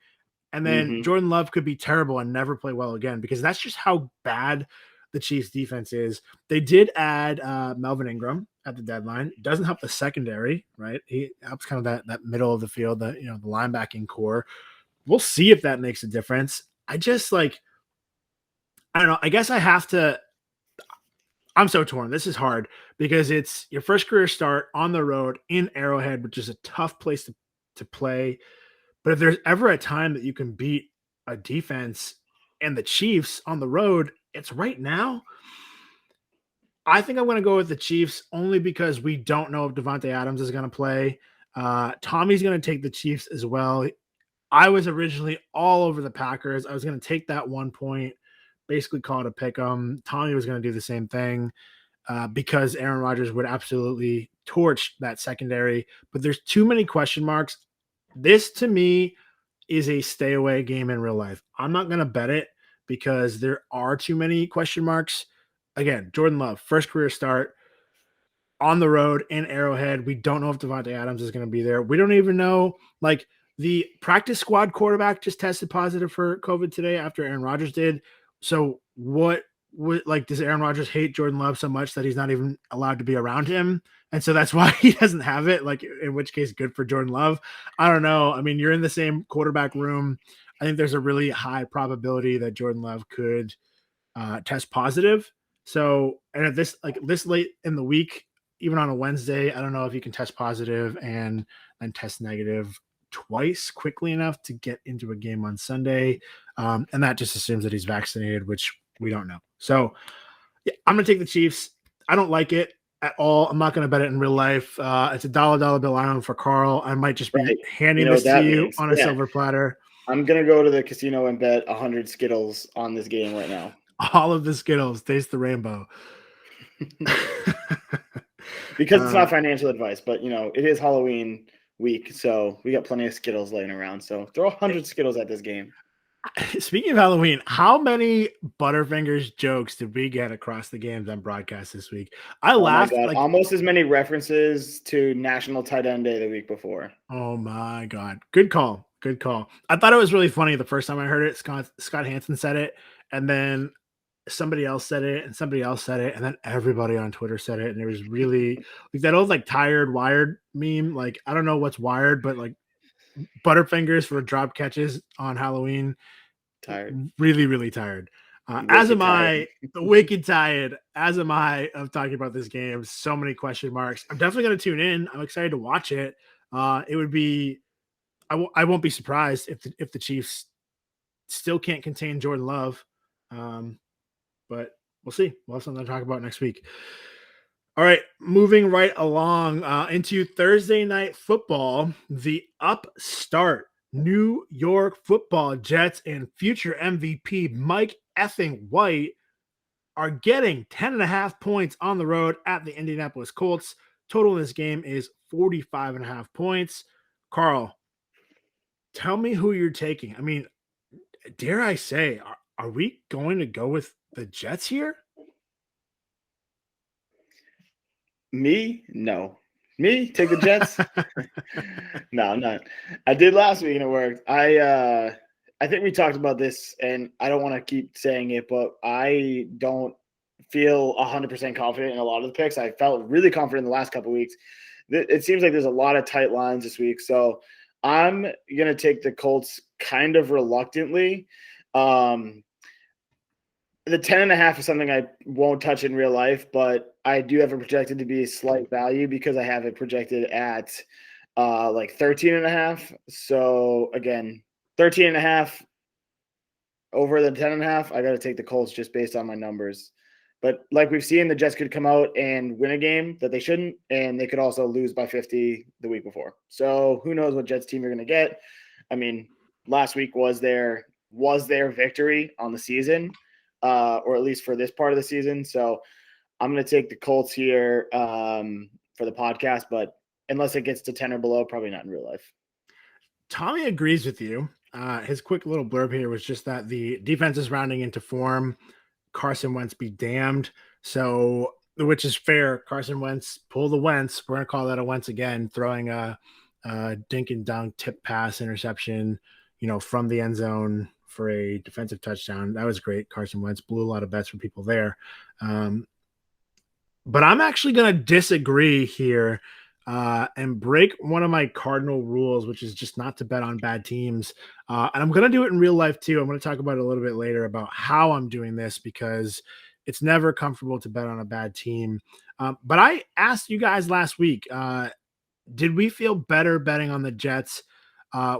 And then Jordan Love could be terrible and never play well again, because that's just how bad the Chiefs defense is. They did add Melvin Ingram at the deadline. It doesn't help the secondary, right? He helps kind of that middle of the field, the linebacking core. We'll see if that makes a difference. I just I don't know. I guess I have to. I'm so torn. This is hard because it's your first career start on the road in Arrowhead, which is a tough place to play. But if there's ever a time that you can beat a defense and the Chiefs on the road, it's right now. I think I'm going to go with the Chiefs only because we don't know if Devontae Adams is going to play. Tommy's going to take the Chiefs as well. I was originally all over the Packers. I was going to take that 1 point, basically call it a pick 'em. Tommy was going to do the same thing because Aaron Rodgers would absolutely torch that secondary. But there's too many question marks. This, to me, is a stay away game in real life. I'm not going to bet it because there are too many question marks. Again, Jordan Love, first career start on the road in Arrowhead. We don't know if Devontae Adams is going to be there. We don't even know, the practice squad quarterback just tested positive for COVID today after Aaron Rodgers did. So does Aaron Rodgers hate Jordan Love so much that he's not even allowed to be around him? And so that's why he doesn't have it, in which case, good for Jordan Love. I don't know. I mean, you're in the same quarterback room. I think there's a really high probability that Jordan Love could test positive. So, and at this late in the week, even on a Wednesday, I don't know if you can test positive and then test negative twice quickly enough to get into a game on Sunday. And that just assumes that he's vaccinated, which we don't know. So yeah, I'm going to take the Chiefs. I don't like it at all. I'm not going to bet it in real life. It's a dollar bill island for Carl. I might just be handing this to you on a silver platter. I'm going to go to the casino and bet 100 Skittles on this game right now. All of the Skittles. Taste the rainbow. Because it's not financial advice, but, it is Halloween week, so we got plenty of Skittles laying around. So throw 100 Skittles at this game. Speaking of Halloween, how many Butterfingers jokes did we get across the games on broadcast this week? I laughed. Almost as many references to National Tight End Day the week before. Oh my God. Good call. I thought it was really funny the first time I heard it. Scott Hansen said it, and then somebody else said it, and somebody else said it, and then everybody on Twitter said it. And it was really that old tired wired meme. I don't know what's wired, but Butterfingers for drop catches on Halloween. Tired. Really, really tired. As am I, the wicked tired, as am I of talking about this game. So many question marks. I'm definitely going to tune in. I'm excited to watch it. It would be, I won't be surprised if the Chiefs still can't contain Jordan Love. But we'll see. We'll have something to talk about next week. All right, moving right along into Thursday night football, the upstart New York Football Jets and future MVP Mike effing White are getting 10.5 points on the road at the Indianapolis Colts. Total in this game is 45.5 points. Carl, tell me who you're taking. I mean, dare I say, are we going to go with the Jets here? Me? No. Me? Take the Jets? No, I'm not. I did last week and it worked. I I think we talked about this, and I don't want to keep saying it, but I don't feel 100% confident in a lot of the picks. I felt really confident in the last couple of weeks. It seems like there's a lot of tight lines this week, so I'm going to take the Colts kind of reluctantly. The 10.5 is something I won't touch in real life, but I do have it projected to be a slight value because I have it projected at like 13.5. So again, 13.5 over the 10.5. I got to take the Colts just based on my numbers. But like we've seen, the Jets could come out and win a game that they shouldn't, and they could also lose by 50 the week before. So who knows what Jets team you're going to get? I mean, last week was their victory on the season, or at least for this part of the season. So I'm going to take the Colts here for the podcast, but unless it gets to 10 or below, probably not in real life. Tommy agrees with you. His quick little blurb here was just that the defense is rounding into form. Carson Wentz be damned. So, which is fair. Carson Wentz, pull the Wentz. We're going to call that a Wentz again, throwing a dink and dunk tip pass interception, from the end zone for a defensive touchdown. That was great. Carson Wentz blew a lot of bets for people there. But I'm actually going to disagree here and break one of my cardinal rules, which is just not to bet on bad teams. And I'm going to do it in real life too. I'm going to talk about it a little bit later about how I'm doing this because it's never comfortable to bet on a bad team. But I asked you guys last week, did we feel better betting on the Jets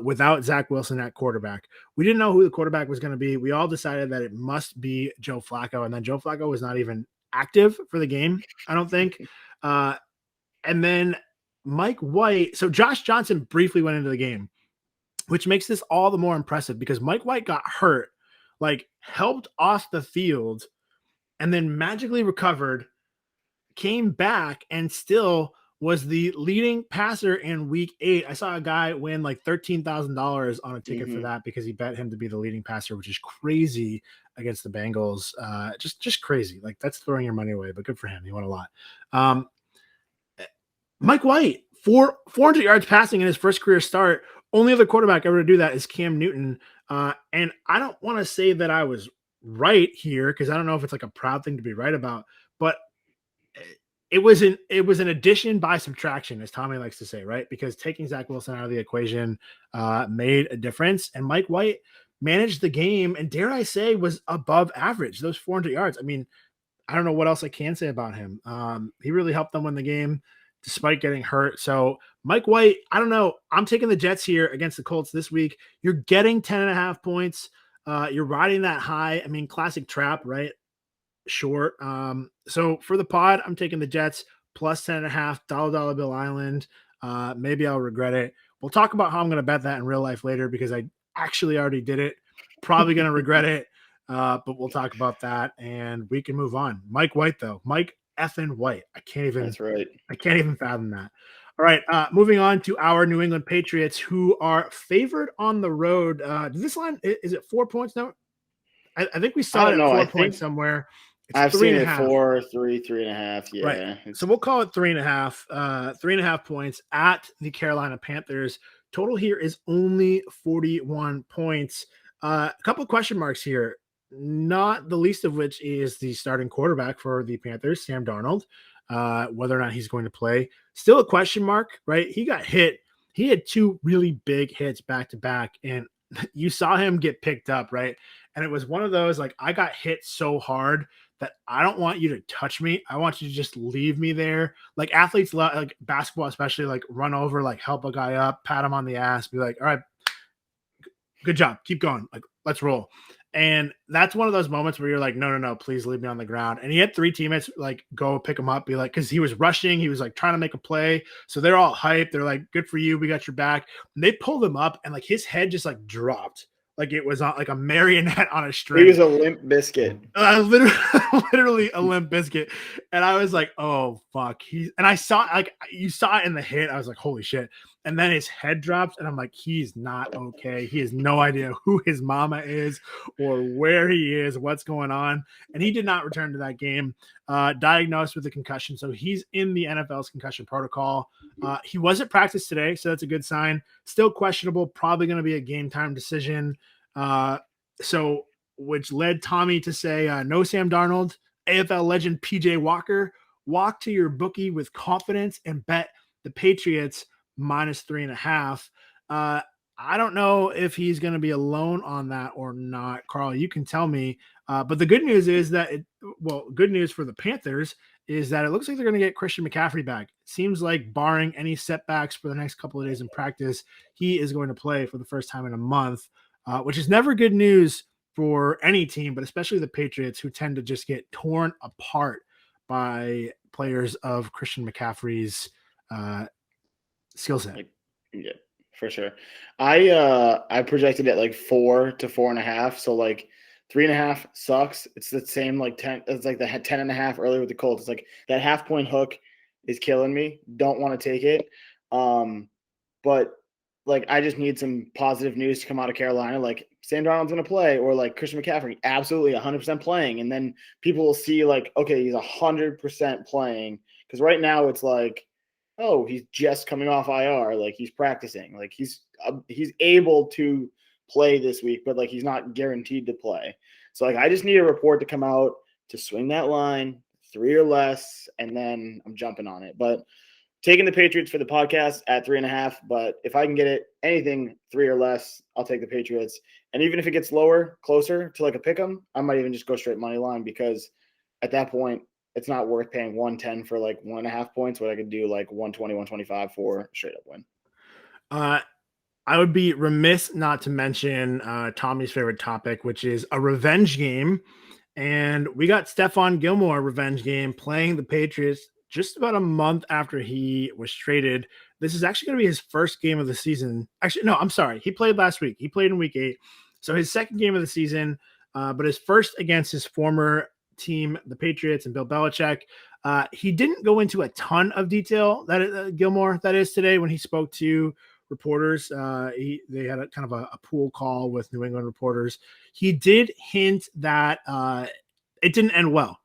without Zach Wilson at quarterback? We didn't know who the quarterback was going to be. We all decided that it must be Joe Flacco. And then Joe Flacco was not even active for the game, I don't think. And then Mike White. So Josh Johnson briefly went into the game, which makes this all the more impressive because Mike White got hurt, helped off the field, and then magically recovered, came back, and still was the leading passer in week 8. I saw a guy win like $13,000 on a ticket for that because he bet him to be the leading passer, which is crazy against the Bengals. Just crazy. That's throwing your money away, but good for him. He won a lot. Mike White, 400 yards passing in his first career start. Only other quarterback ever to do that is Cam Newton. And I don't want to say that I was right here because I don't know if it's a proud thing to be right about, but it was an addition by subtraction, as Tommy likes to say, right? Because taking Zach Wilson out of the equation made a difference. And Mike White managed the game and, dare I say, was above average, those 400 yards. I mean, I don't know what else I can say about him. He really helped them win the game despite getting hurt. So Mike White, I don't know. I'm taking the Jets here against the Colts this week. You're getting 10.5 points. You're riding that high. I mean, classic trap, right? Short. So for the pod, I'm taking the Jets plus 10.5, dollar bill island. Maybe I'll regret it. We'll talk about how I'm going to bet that in real life later because I actually already did it. Probably going to regret it. But we'll talk about that and we can move on. Mike White though. Mike effing White. That's right. I can't even fathom that. All right. Moving on to our New England Patriots, who are favored on the road. This line, is it 4 points now? I think we saw it at 4 points somewhere. I've seen it 4, 3, 3.5. Yeah. Right. So we'll call it 3.5. 3.5 points at the Carolina Panthers. Total here is only 41 points. A couple of question marks here. Not the least of which is the starting quarterback for the Panthers, Sam Darnold, whether or not he's going to play. Still a question mark, right? He got hit. He had 2 really big hits back to back, and you saw him get picked up, right? And it was one of those, I got hit so hard that I don't want you to touch me. I want you to just leave me there. Athletes, basketball especially, run over, help a guy up, pat him on the ass, be like, all right, good job. Keep going. Let's roll. And that's one of those moments where you're like, no, please leave me on the ground. And he had 3 teammates go pick him up, be like, because he was rushing, he was trying to make a play. So they're all hyped. They're like, good for you, we got your back. And they pulled him up, and his head just dropped. It was on a marionette on a string. He was a limp biscuit. Literally a limp biscuit. And I was like, oh fuck. And I saw you saw it in the hit. I was like, holy shit. And then his head drops, and I'm like, he's not okay. He has no idea who his mama is or where he is, what's going on. And he did not return to that game, diagnosed with a concussion. So he's in the NFL's concussion protocol. He was at practice today, so that's a good sign. Still questionable, probably going to be a game time decision. So which led Tommy to say, no Sam Darnold, AFL legend PJ Walker, walk to your bookie with confidence and bet the Patriots -3.5. I don't know if he's going to be alone on that or not. Carl, you can tell me. But the good news is that, good news for the Panthers is that it looks like they're going to get Christian McCaffrey back. Seems like barring any setbacks for the next couple of days in practice, he is going to play for the first time in a month, which is never good news for any team, but especially the Patriots, who tend to just get torn apart by players of Christian McCaffrey's skill set. Yeah, for sure. I projected it like 4 to 4.5. So like 3.5 sucks. It's the same like 10. It's like the 10.5 earlier with the Colts. It's like that half-point hook is killing me. Don't want to take it. But like I just need some positive news to come out of Carolina. Like Sam Darnold's going to play, or like Christian McCaffrey absolutely 100% playing, and then people will see like, okay, he's 100% playing. Because right now it's like, oh, he's just coming off IR. Like he's practicing. Like he's able to play this week, but like he's not guaranteed to play. So like I just need a report to come out to swing that line 3 or less, and then I'm jumping on it. But taking the Patriots for the podcast at 3.5. But if I can get it anything 3 or less, I'll take the Patriots. And even if it gets lower, closer to like a pick 'em, I might even just go straight money line, because at that point, it's not worth paying 110 for like 1.5 points, but I could do like 120, 125 for a straight up win. I would be remiss not to mention Tommy's favorite topic, which is a revenge game. And we got Stephon Gilmore revenge game playing the Patriots just about a month after he was traded. This is actually going to be his first game of the season. Actually, no, I'm sorry. He played last week. He played in week 8. So his second game of the season, but his first against his former team, the Patriots, and Bill Belichick. He didn't go into a ton of detail, Gilmore, that is, today when he spoke to reporters. They had a kind of a pool call with New England reporters. He did hint that it didn't end well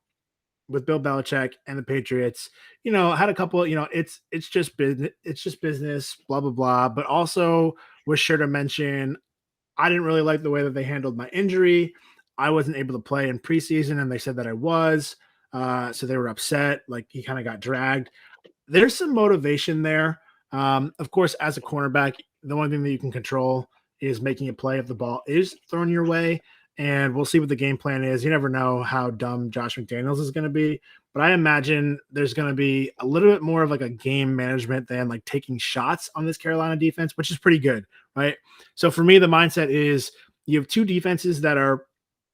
with Bill Belichick and the Patriots. Had a couple, it's just business, blah, blah, blah. But also was sure to mention, I didn't really like the way that they handled my injury. I wasn't able to play in preseason, and they said that I was. So they were upset. Like, he kind of got dragged. There's some motivation there. Of course, as a cornerback, the one thing that you can control is making a play if the ball is thrown your way. And we'll see what the game plan is. You never know how dumb Josh McDaniels is going to be. But I imagine there's going to be a little bit more of like a game management than like taking shots on this Carolina defense, which is pretty good, right? So for me, the mindset is you have two defenses that are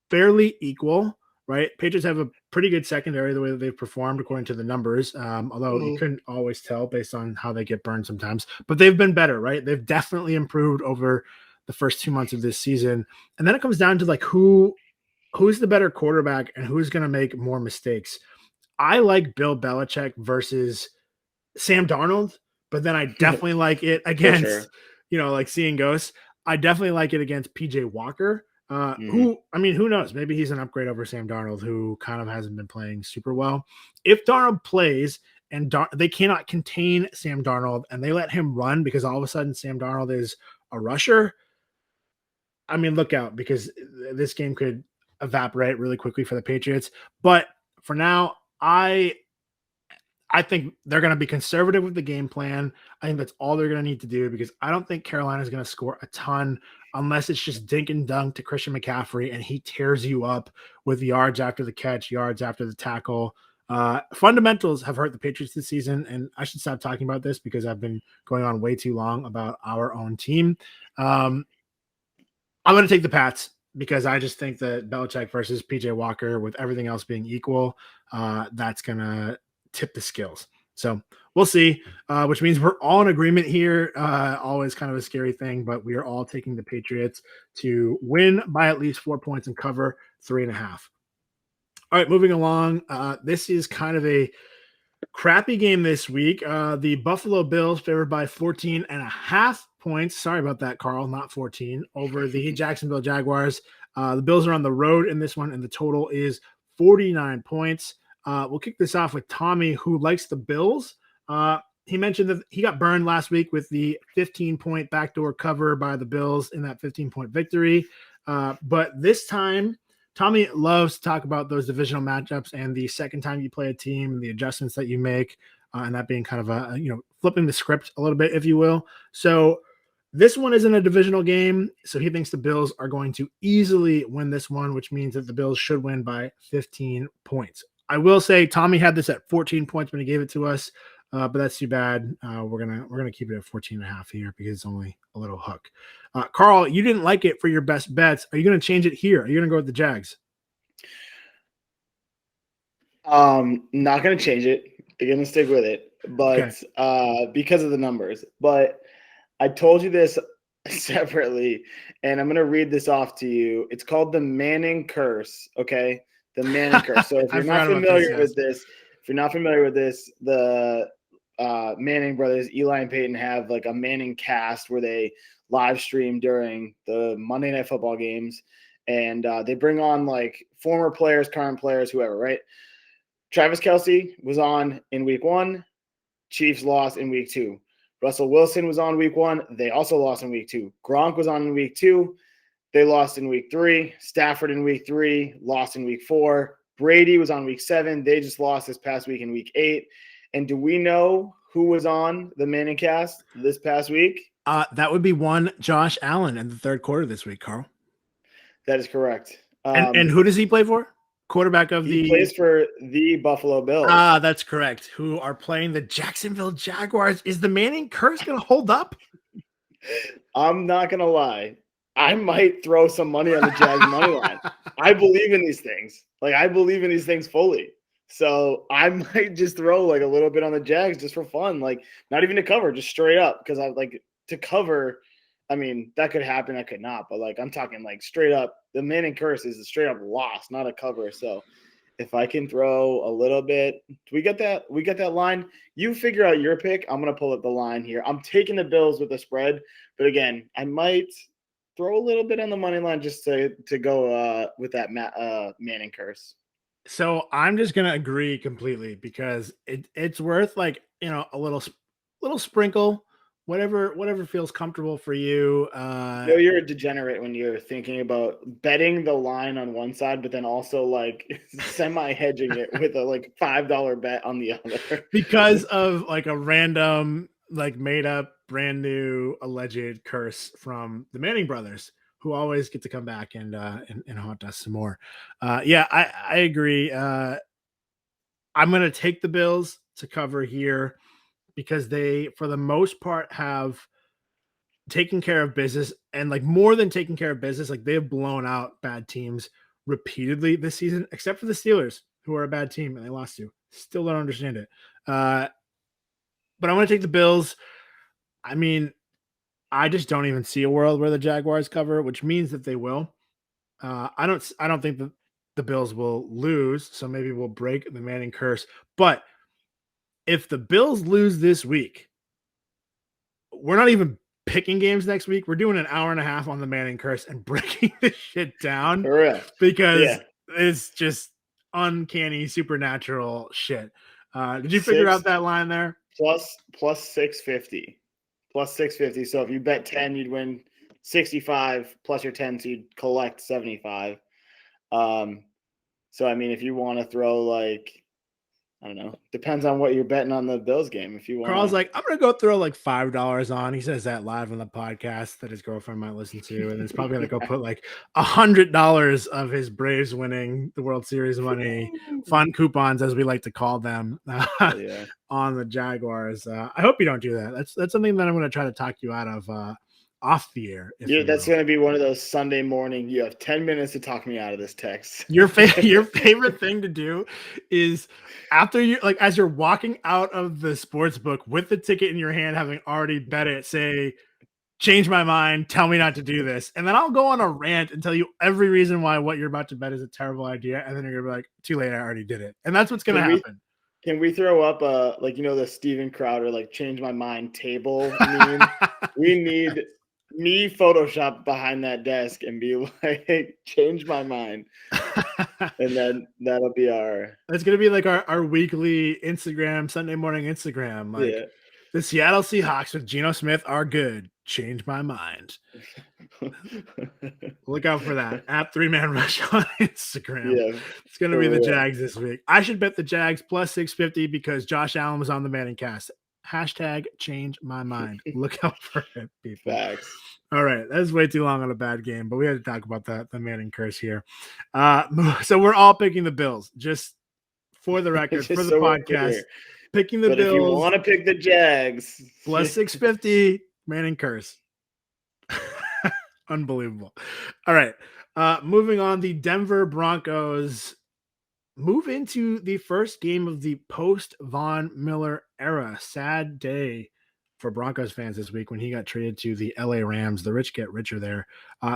fairly equal, right? Patriots have a pretty good secondary the way that they've performed according to the numbers, although you couldn't always tell based on how they get burned sometimes. But they've been better, right? They've definitely improved over the first 2 months of this season. And then it comes down to like who's the better quarterback and who's going to make more mistakes. I like Bill Belichick versus Sam Darnold, but then I definitely like it against, like seeing ghosts. I definitely like it against PJ Walker, who knows? Maybe he's an upgrade over Sam Darnold, who kind of hasn't been playing super well. If Darnold plays and they cannot contain Sam Darnold and they let him run because all of a sudden Sam Darnold is a rusher, look out, because this game could evaporate really quickly for the Patriots. But for now, I think they're going to be conservative with the game plan. I think that's all they're going to need to do, because I don't think Carolina is going to score a ton unless it's just dink and dunk to Christian McCaffrey and he tears you up with yards after the catch, yards after the tackle. Fundamentals have hurt the Patriots this season, and I should stop talking about this because I've been going on way too long about our own team. I'm going to take the Pats because I just think that Belichick versus PJ Walker, with everything else being equal, that's going to tip the skills. So we'll see, which means we're all in agreement here. Always kind of a scary thing, but we are all taking the Patriots to win by at least 4 points and cover 3.5. All right, moving along. This is kind of a crappy game this week. The Buffalo Bills favored by 14.5 points. Sorry about that, Carl, not 14, over the Jacksonville Jaguars. The Bills are on the road in this one, and the total is 49 points. We'll kick this off with Tommy, who likes the Bills. He mentioned that he got burned last week with the 15-point backdoor cover by the Bills in that 15-point victory. But this time, Tommy loves to talk about those divisional matchups and the second time you play a team and the adjustments that you make, and that being kind of flipping the script a little bit, if you will. So this one isn't a divisional game, so he thinks the Bills are going to easily win this one, which means that the Bills should win by 15 points. I will say Tommy had this at 14 points when he gave it to us, but that's too bad. We're gonna keep it at 14.5 here because it's only a little hook. Carl, you didn't like it for your best bets. Are you gonna change it here? Are you gonna go with the Jags? Not gonna change it. I'm gonna stick with it, but because of the numbers. But I told you this separately, and I'm going to read this off to you. It's called the Manning curse, okay? The Manning curse. So if you're not familiar with this, the Manning brothers, Eli and Peyton, have like a Manning cast where they live stream during the Monday Night Football games, and they bring on like former players, current players, whoever, right? Travis Kelce was on in week 1. Chiefs lost in week 2. Russell Wilson was on week 1. They also lost in week 2. Gronk was on in week 2. They lost in week 3. Stafford in week 3, lost in week 4. Brady was on week 7. They just lost this past week in week 8. And do we know who was on the Manning cast this past week? That would be one Josh Allen in the third quarter this week, Carl. That is correct. And who does he play for? Quarterback of he plays for the Buffalo Bills. That's correct. Who are playing the Jacksonville Jaguars. Is the Manning curse going to hold up? I'm not going to lie. I might throw some money on the Jags money line. I believe in these things. Like, I believe in these things fully. So I might just throw like a little bit on the Jags just for fun. Like, not even to cover, just straight up. Because I like to cover. I mean, that could happen, that could not, but like I'm talking like straight up, the Manning curse is a straight up loss, not a cover. So if I can throw a little bit, we get that line. You figure out your pick. I'm gonna pull up the line here. I'm taking the Bills with the spread, but again, I might throw a little bit on the money line just to go with that Manning curse. So I'm just gonna agree completely because it's worth like a little sprinkle. Whatever feels comfortable for you. You're a degenerate when you're thinking about betting the line on one side, but then also like semi-hedging it with a like $5 bet on the other. Because of like a random, like made up, brand new alleged curse from the Manning brothers, who always get to come back and haunt us some more. I agree. I'm gonna take the Bills to cover here, because they, for the most part, have taken care of business, and like more than taking care of business, like they have blown out bad teams repeatedly this season, except for the Steelers, who are a bad team and they lost to. Still don't understand it. But I want to take the Bills. I mean, I just don't even see a world where the Jaguars cover, which means that they will. I don't think that the Bills will lose, so maybe we'll break the Manning curse. But if the Bills lose this week, we're not even picking games next week. We're doing an hour and a half on the Manning curse and breaking this shit down because it's just uncanny, supernatural shit. Did you figure out that line there? Plus 650. Plus 650. So if you bet 10, you'd win 65 plus your 10, so you'd collect 75. So I mean, if you want to throw like, I don't know, depends on what you're betting on the Bills game. If you want, Carl's like, I'm gonna go throw like $5 on. He says that live on the podcast that his girlfriend might listen to, and it's probably gonna go put like $100 of his Braves winning the World Series money, fun coupons as we like to call them, on the Jaguars. I hope you don't do that. That's something that I'm gonna try to talk you out of off the air. That's going to be one of those Sunday morning. You have 10 minutes to talk me out of this text. Your favorite thing to do is after you, like, as you're walking out of the sports book with the ticket in your hand, having already bet it, say, change my mind, tell me not to do this. And then I'll go on a rant and tell you every reason why what you're about to bet is a terrible idea. And then you're going to be like, too late, I already did it. And that's what's going to happen. Can we throw up the Steven Crowder, like, change my mind table meme? We need me Photoshop behind that desk and be like, change my mind. And then that'll be it's going to be like our weekly Instagram, Sunday morning Instagram. Like, The Seattle Seahawks with Geno Smith are good. Change my mind. Look out for that. At 3-Man Rush on Instagram. Yeah, it's going to be the Jags this week. I should bet the Jags plus 650 because Josh Allen was on the Manning cast. Hashtag change my mind. Look out for it, people. Facts. All right. That's way too long on a bad game, but we had to talk about the Manning curse here. So we're all picking the Bills. Just for the record, for the podcast. Picking the Bills. If you want to pick the Jags, plus 650, Manning curse. Unbelievable. All right. Moving on, the Denver Broncos move into the first game of the post-Von Miller era. Sad day for Broncos fans this week when he got traded to the LA Rams. The rich get richer there.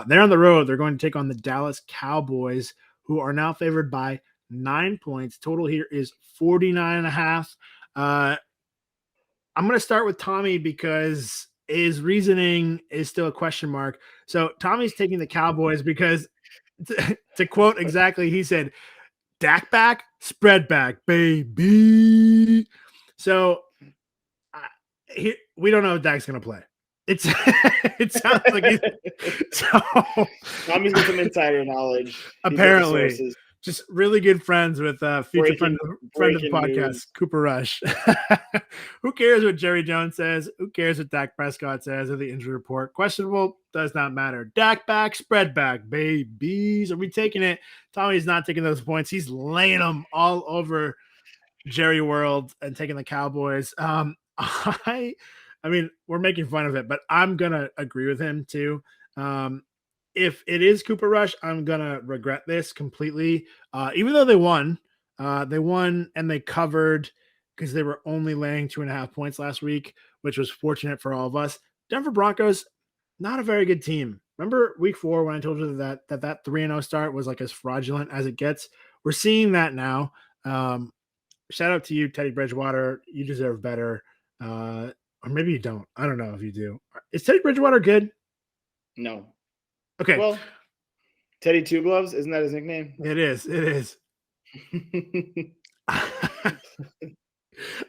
They're on the road. They're going to take on the Dallas Cowboys, who are now favored by 9 points. Total here is 49.5. I'm going to start with Tommy because his reasoning is still a question mark. So Tommy's taking the Cowboys because, to quote exactly, he said, Dak back, spread back, baby. So we don't know if Dak's going to play. It sounds like he's so. Tommy's got some insider knowledge. Apparently. Just really good friends with future friend of the podcast, news. Cooper Rush. Who cares what Jerry Jones says? Who cares what Dak Prescott says or the injury report? Questionable, does not matter. Dak back, spread back, babies. Are we taking it? Tommy's not taking those points. He's laying them all over Jerry World and taking the Cowboys. I mean, we're making fun of it, but I'm going to agree with him too. If it is Cooper Rush, I'm going to regret this completely. Even though they won and they covered because they were only laying 2.5 points last week, which was fortunate for all of us. Denver Broncos, not a very good team. Remember week 4 when I told you that 3-0 start was like as fraudulent as it gets? We're seeing that now. Shout out to you, Teddy Bridgewater. You deserve better. Or maybe you don't. I don't know if you do. Is Teddy Bridgewater good? No. Okay. Well, Teddy Two Gloves, isn't that his nickname? It is.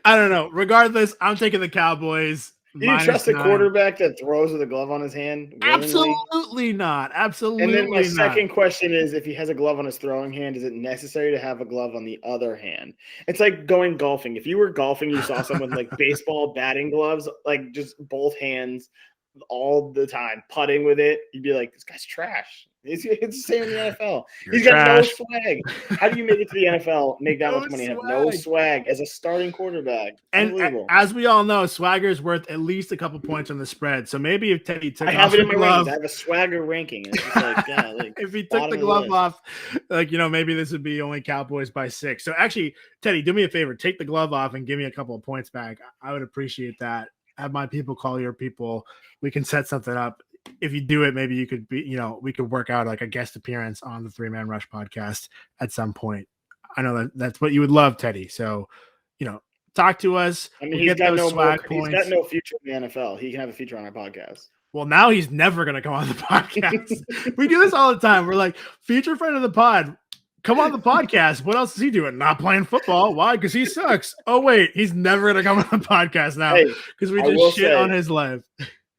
I don't know. Regardless, I'm taking the Cowboys. Do you trust a quarterback that throws with a glove on his hand? Willingly? Absolutely not. Absolutely. And then my second question is, if he has a glove on his throwing hand, is it necessary to have a glove on the other hand? It's like going golfing. If you were golfing, you saw someone like baseball batting gloves, like just both hands all the time, putting with it, you'd be like, this guy's trash. It's the same in the NFL. He's got no swag. How do you make it to the NFL, make that much money, and have no swag as a starting quarterback? And as we all know, swagger is worth at least a couple points on the spread. So maybe if Teddy took off the glove, I have a swagger ranking. It's just like, yeah, like if he took the glove off, like, maybe this would be only Cowboys by 6. So actually, Teddy, do me a favor, take the glove off and give me a couple of points back. I would appreciate that. Have my people call your people. We can set something up. If you do it, maybe you could be, we could work out like a guest appearance on the 3-Man Rush podcast at some point. I know that's what you would love, Teddy. So, talk to us. I mean, he's got no future in the NFL. He can have a feature on our podcast. Well, now he's never going to come on the podcast. We do this all the time. We're like, feature friend of the pod, come on the podcast. What else is he doing? Not playing football. Why? Because he sucks. Oh, wait. He's never going to come on the podcast now because we just shit on his life.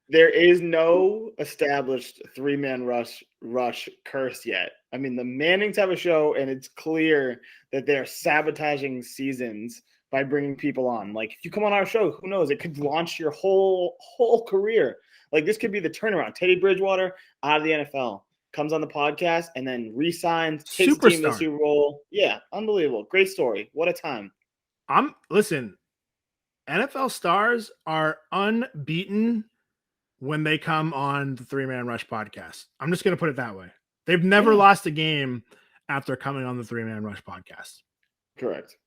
There is no established 3-Man rush curse yet. I mean, the Mannings have a show, and it's clear that they're sabotaging seasons by bringing people on. Like, if you come on our show, who knows? It could launch your whole career. Like, this could be the turnaround. Teddy Bridgewater out of the NFL. Comes on the podcast and then re-signs, takes the team to the Super Bowl. Yeah, unbelievable. Great story. What a time. Listen, NFL stars are unbeaten when they come on the 3-Man Rush podcast. I'm just going to put it that way. They've never lost a game after coming on the 3-Man Rush podcast. Correct.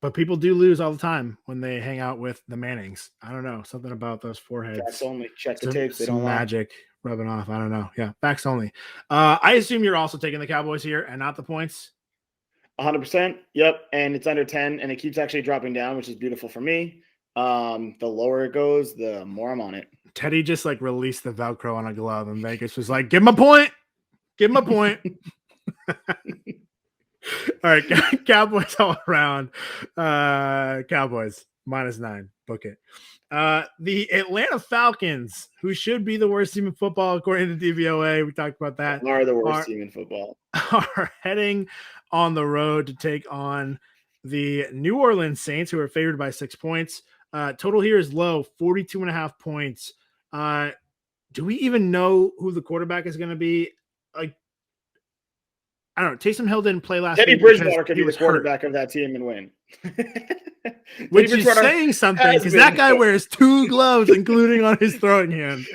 But people do lose all the time when they hang out with the Mannings. I don't know. Something about those foreheads. Facts only. Check the tapes. They don't magic rubbing off. I don't know. Yeah, facts only. I assume you're also taking the Cowboys here and not the points. 100%. Yep. And it's under 10, and it keeps actually dropping down, which is beautiful for me. The lower it goes, the more I'm on it. Teddy just released the Velcro on a glove, and Vegas was like, give him a point. Give him a point. All right, Cowboys all around. Cowboys. -9. Book it. The Atlanta Falcons, who should be the worst team in football according to DVOA, we talked about that, are the worst team in football. Are heading on the road to take on the New Orleans Saints, who are favored by 6 points. Total here is low, 42.5 points. Do we even know who the quarterback is going to be? Like, I don't know. Taysom Hill didn't play last week. Teddy Bridgewater could be the quarterback of that team and win. Which is saying something, because that guy wears 2 gloves, including on his throwing hand.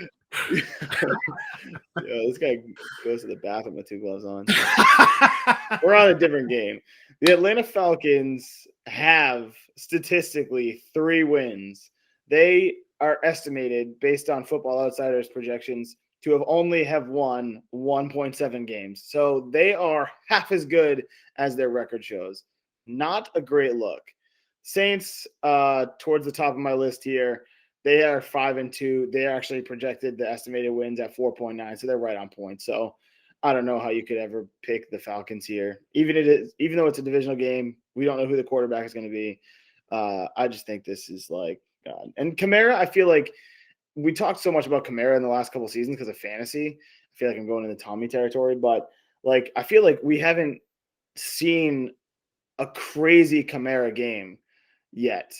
This guy goes to the bathroom with 2 gloves on. We're on a different game. The Atlanta Falcons have statistically 3 wins. They are estimated, based on Football Outsiders projections, to have only won 1.7 games. So they are half as good as their record shows. Not a great look. Saints, towards the top of my list here, they are 5-2. They actually projected the estimated wins at 4.9, so they're right on point. So I don't know how you could ever pick the Falcons here. Even though it's a divisional game, we don't know who the quarterback is going to be. I just think this is like God. And Kamara, I feel like we talked so much about Kamara in the last couple of seasons because of fantasy. I feel like I'm going into Tommy territory, but like I feel like we haven't seen a crazy Kamara game yet.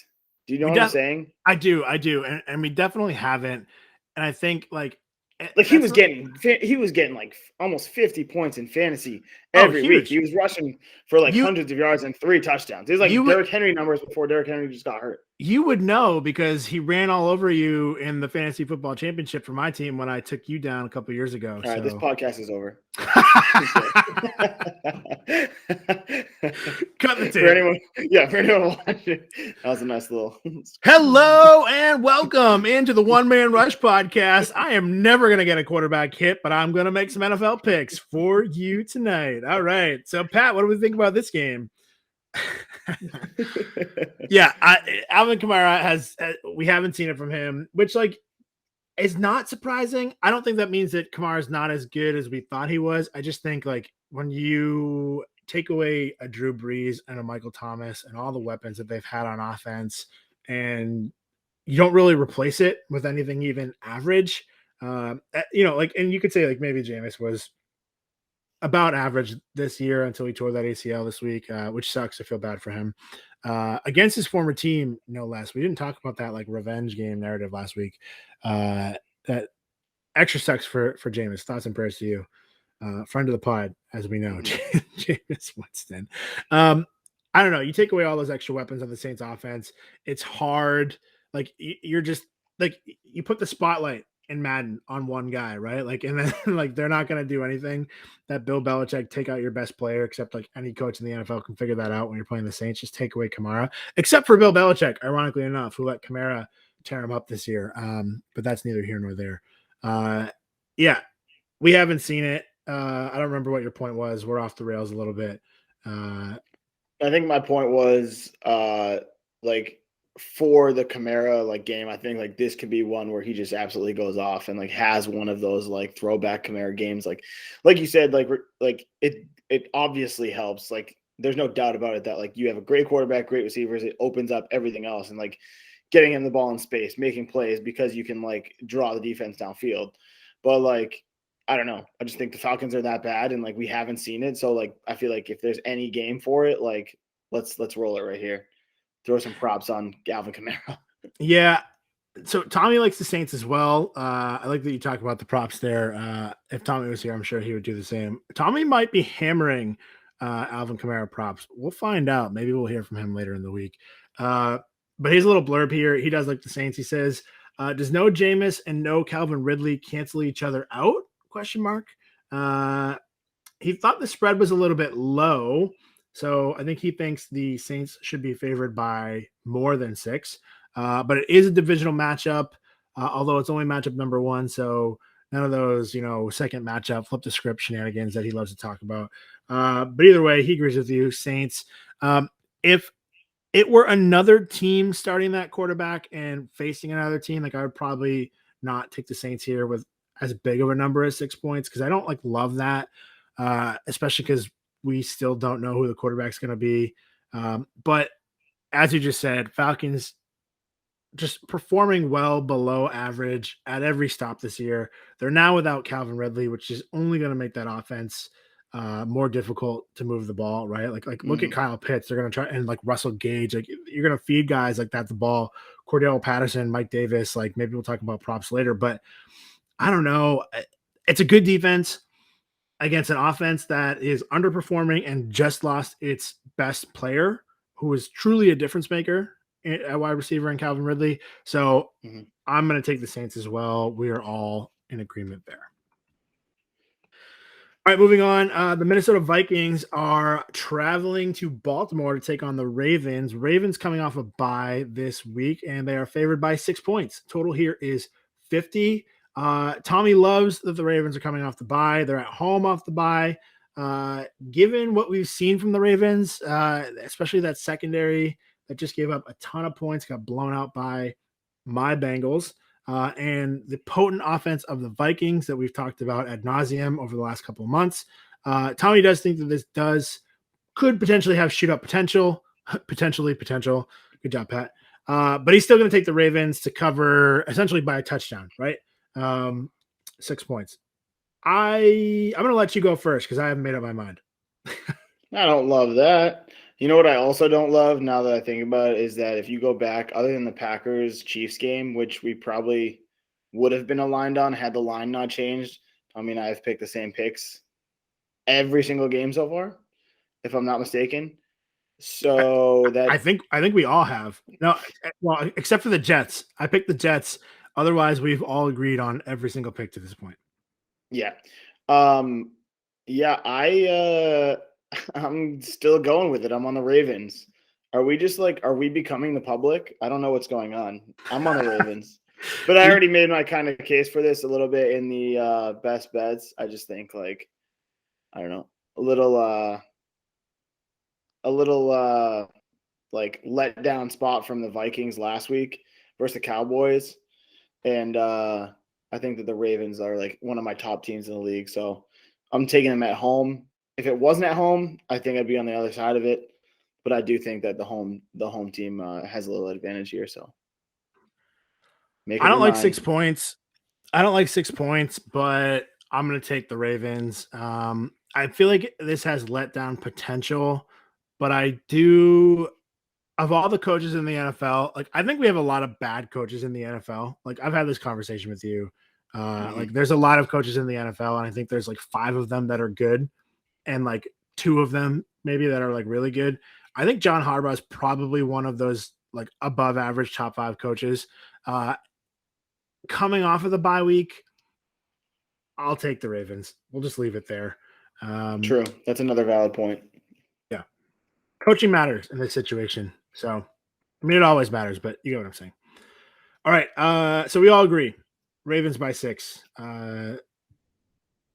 Do you know what I'm saying? I do. And we definitely haven't. And I think like he was getting like almost 50 points in fantasy every week. He was rushing for like hundreds of yards and 3 touchdowns. It was like Derrick Henry numbers before Derrick Henry just got hurt. You would know because he ran all over you in the fantasy football championship for my team when I took you down a couple years ago. All right, this podcast is over. Cut the tape. For anyone watching, that was a nice little. Hello and welcome into the One Man Rush podcast. I am never going to get a quarterback hit, but I'm going to make some NFL picks for you tonight. All right. So, Pat, what do we think about this game? Yeah, Alvin Kamara we haven't seen it from him, which like is not surprising. I don't think that means that Kamara's not as good as we thought he was. I just think like when you take away a Drew Brees and a Michael Thomas and all the weapons that they've had on offense, and you don't really replace it with anything even average, and you could say like maybe Jameis was about average this year until he tore that ACL this week, which sucks. I feel bad for him. Against his former team, no less. We didn't talk about that like revenge game narrative last week. That extra sucks for Jameis. Thoughts and prayers to you. Friend of the pod, as we know, Jameis Winston. I don't know. You take away all those extra weapons on the Saints offense. It's hard. Like you're just like you put the spotlight in Madden on one guy, right? Like, and then like they're not going to do anything that Bill Belichick take out your best player, except like any coach in the NFL can figure that out when you're playing the Saints. Just take away Kamara, except for Bill Belichick, ironically enough, who let Kamara tear him up this year. But that's neither here nor there. Yeah, we haven't seen it. I don't remember what your point was. We're off the rails a little bit. I think my point was like for the Kamara like game, I think like this could be one where he just absolutely goes off and like has one of those like throwback Kamara games. Like you said, like it obviously helps. Like there's no doubt about it that like you have a great quarterback, great receivers. It opens up everything else and like getting him the ball in space, making plays because you can like draw the defense downfield. But like, I don't know. I just think the Falcons are that bad and like we haven't seen it. So like I feel like if there's any game for it, like let's roll it right here. Throw some props on Alvin Kamara. Yeah. So Tommy likes the Saints as well. I like that you talk about the props there. If Tommy was here, I'm sure he would do the same. Tommy might be hammering Alvin Kamara props. We'll find out. Maybe we'll hear from him later in the week. But here's a little blurb here. He does like the Saints. He says, does no Jameis and no Calvin Ridley cancel each other out? ? He thought the spread was a little bit low. So I think he thinks the Saints should be favored by more than 6. But it is a divisional matchup, although it's only matchup number 1. So none of those, second matchup, flip the script shenanigans that he loves to talk about. But either way, he agrees with you, Saints. If it were another team starting that quarterback and facing another team, like I would probably not take the Saints here with as big of a number as 6 points because I don't like love that, especially because we still don't know who the quarterback's going to be. But as you just said, Falcons just performing well below average at every stop this year. They're now without Calvin Ridley, which is only going to make that offense more difficult to move the ball, right? Like look at Kyle Pitts. They're going to try, and like Russell Gage, like you're going to feed guys like that the ball. Cordell Patterson, Mike Davis, like maybe we'll talk about props later, but I don't know. It's a good defense against an offense that is underperforming and just lost its best player, who is truly a difference maker at wide receiver in Calvin Ridley. So I'm going to take the Saints as well. We are all in agreement there. All right, moving on. The Minnesota Vikings are traveling to Baltimore to take on the Ravens. Ravens coming off a bye this week, and they are favored by 6 points. Total here is 50. Tommy loves that the Ravens are coming off the bye. They're at home off the bye. Given what we've seen from the Ravens, especially that secondary that just gave up a ton of points, got blown out by my Bengals, and the potent offense of the Vikings that we've talked about ad nauseum over the last couple of months. Tommy does think that this could potentially have shootout potential. Potential. Good job, Pat. But he's still going to take the Ravens to cover essentially by a touchdown, right? 6 points. I'm going to let you go first because I haven't made up my mind. I don't love that. You know what I also don't love now that I think about it is that if you go back, other than the Packers-Chiefs game, which we probably would have been aligned on had the line not changed. I mean, I've picked the same picks every single game so far, if I'm not mistaken. So that I think we all have. No, well, except for the Jets. I picked the Jets. Otherwise, we've all agreed on every single pick to this point. Yeah. I'm still going with it. I'm on the Ravens. Are we becoming the public? I don't know what's going on. I'm on the Ravens. But I already made my kind of case for this a little bit in the best bets. I just think a little like let down spot from the Vikings last week versus the Cowboys. And I think that the Ravens are like one of my top teams in the league. So I'm taking them at home. If it wasn't at home, I think I'd be on the other side of it. But I do think that the home team has a little advantage here. So I don't like 6 points. I don't like 6 points, but I'm going to take the Ravens. I feel like this has letdown potential, but I do. Of all the coaches in the NFL, like I think we have a lot of bad coaches in the NFL. Like I've had this conversation with you. Like there's a lot of coaches in the NFL, and I think there's like 5 of them that are good, and like 2 of them maybe that are like really good. I think John Harbaugh is probably one of those like above average top 5 coaches. Coming off of the bye week, I'll take the Ravens. We'll just leave it there. True. That's another valid point. Yeah. Coaching matters in this situation. So, I mean, it always matters, but you get what I'm saying. All right. So we all agree. Ravens by 6.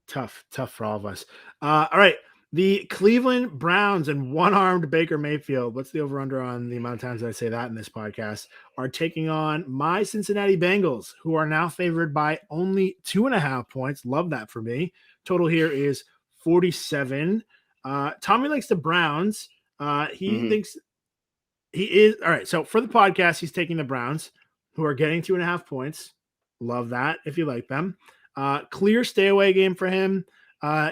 Tough for all of us. All right. The Cleveland Browns and one-armed Baker Mayfield, what's the over-under on the amount of times that I say that in this podcast, are taking on my Cincinnati Bengals, who are now favored by only 2.5 points. Love that for me. Total here is 47. Tommy likes the Browns. He thinks he is. All right, so for the podcast, he's taking the Browns, who are getting 2.5 points. Love that if you like them. Clear stay away game for him.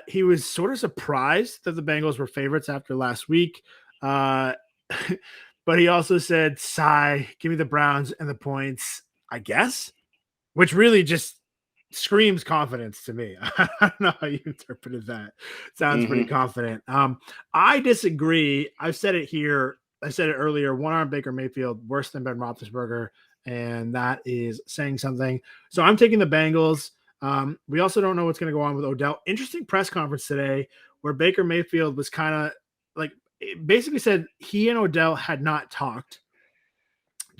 He was sort of surprised that the Bengals were favorites after last week. But he also said, sigh, give me the Browns and the points, I guess, which really just screams confidence to me. I don't know how you interpreted that. Sounds pretty confident. I disagree. I've said it here. I said it earlier. One-arm Baker Mayfield, worse than Ben Roethlisberger, and that is saying something. So I'm taking the Bengals. We also don't know what's going to go on with Odell. Interesting press conference today where Baker Mayfield was kind of like basically said he and Odell had not talked.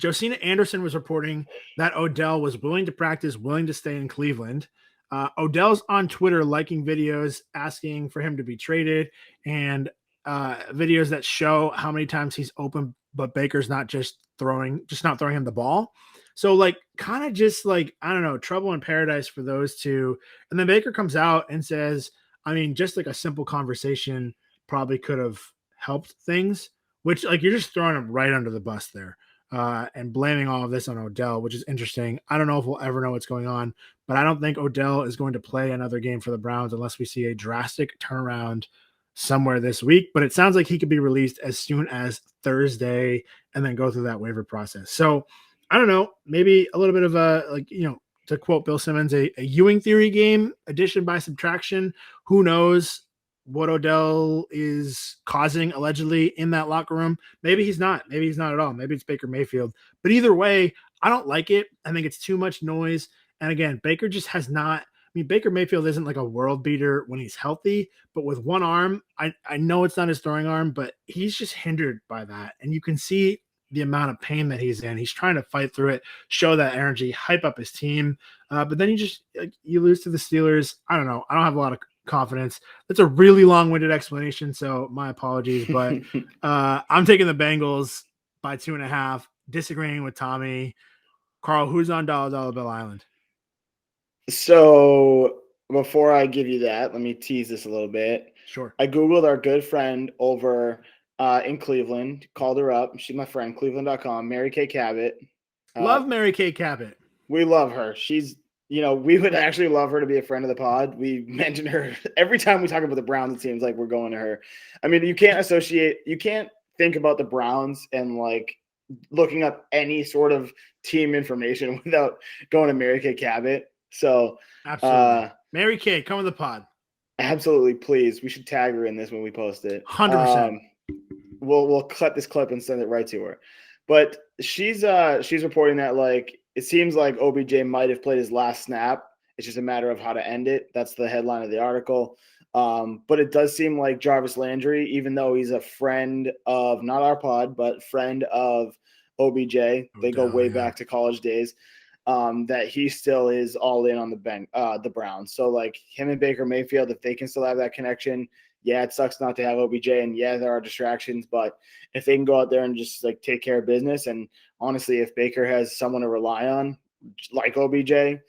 Josina Anderson was reporting that Odell was willing to practice, willing to stay in Cleveland. Odell's on Twitter liking videos asking for him to be traded and videos that show how many times he's open, but Baker's not not throwing him the ball. So like kind of just like, I don't know, trouble in paradise for those two. And then Baker comes out and says, I mean, just like a simple conversation probably could have helped things, which like you're just throwing him right under the bus there. and blaming all of this on Odell, which is interesting. I don't know if we'll ever know what's going on, but I don't think Odell is going to play another game for the Browns unless we see a drastic turnaround somewhere this week. But it sounds like he could be released as soon as Thursday and then go through that waiver process. So I don't know, maybe a little bit of a, to quote Bill Simmons, a Ewing theory game, addition by subtraction. Who knows what Odell is causing allegedly in that locker room? Maybe he's not. Maybe he's not at all. Maybe it's Baker Mayfield. But either way, I don't like it. I think it's too much noise. And again, Baker just has not. Baker Mayfield isn't like a world beater when he's healthy, but with one arm, I know it's not his throwing arm, but he's just hindered by that. And you can see the amount of pain that he's in. He's trying to fight through it, show that energy, hype up his team. But then you lose to the Steelers. I don't know. I don't have a lot of confidence. That's a really long-winded explanation, so my apologies. But I'm taking the Bengals by 2.5, disagreeing with Tommy. Carl, who's on $1 Bill Island? So before I give you that, let me tease this a little bit. Sure. I Googled our good friend over in Cleveland, called her up. She's my friend, cleveland.com, Mary Kay Cabot. Love Mary Kay Cabot. We love her. She's, we would actually love her to be a friend of the pod. We mention her every time we talk about the Browns. It seems like we're going to her. You can't think about the Browns and like looking up any sort of team information without going to Mary Kay Cabot. So absolutely. Mary Kay, come on the pod. Absolutely. Please. We should tag her in this when we post it. 100%. We'll cut this clip and send it right to her. But she's reporting that like it seems like OBJ might have played his last snap. It's just a matter of how to end it. That's the headline of the article. But it does seem like Jarvis Landry, even though he's a friend of not our pod, but friend of OBJ, they go way back to college days. That he still is all in on the Browns. So like him and Baker Mayfield, if they can still have that connection, yeah, it sucks not to have OBJ, and yeah, there are distractions, but if they can go out there and just like take care of business, and honestly, if Baker has someone to rely on, like OBJ,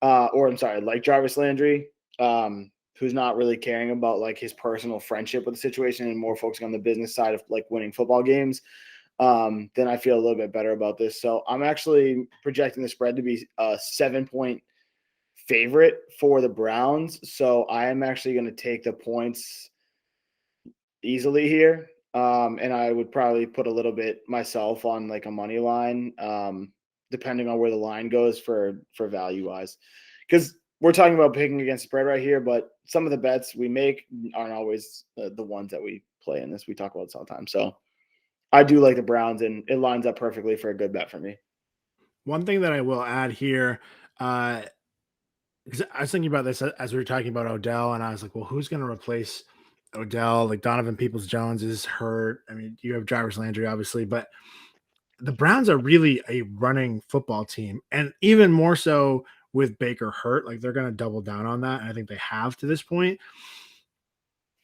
like Jarvis Landry, who's not really caring about like his personal friendship with the situation and more focusing on the business side of like winning football games, then I feel a little bit better about this. So I'm actually projecting the spread to be a 7-point favorite for the Browns. So I am actually going to take the points easily here. And I would probably put a little bit myself on like a money line, depending on where the line goes for value wise, because we're talking about picking against spread right here, but some of the bets we make aren't always the ones that we play in this. We talk about this all the time. So I do like the Browns, and it lines up perfectly for a good bet for me. One thing that I will add here, because I was thinking about this as we were talking about Odell, and I was like, well, who's going to replace Odell? Like Donovan Peoples-Jones is hurt. You have Jarvis Landry, obviously, but the Browns are really a running football team, and even more so with Baker hurt. Like they're going to double down on that, and I think they have to this point.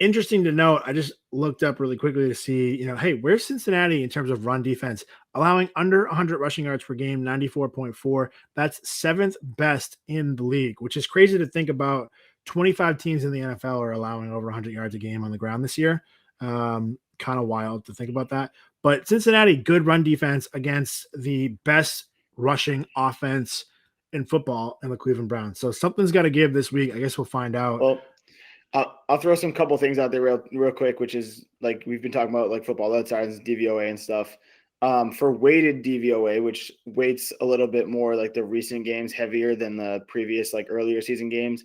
Interesting to note, I just looked up really quickly to see, hey, where's Cincinnati in terms of run defense? Allowing under 100 rushing yards per game, 94.4. That's 7th best in the league, which is crazy to think about. 25 teams in the NFL are allowing over 100 yards a game on the ground this year. Kind of wild to think about that. But Cincinnati, good run defense against the best rushing offense in football in the Cleveland Browns. So something's got to give this week. I guess we'll find out. Well, I'll throw some couple things out there real quick, which is like we've been talking about like football outsides, DVOA and stuff. For weighted DVOA, which weights a little bit more like the recent games heavier than the previous like earlier season games.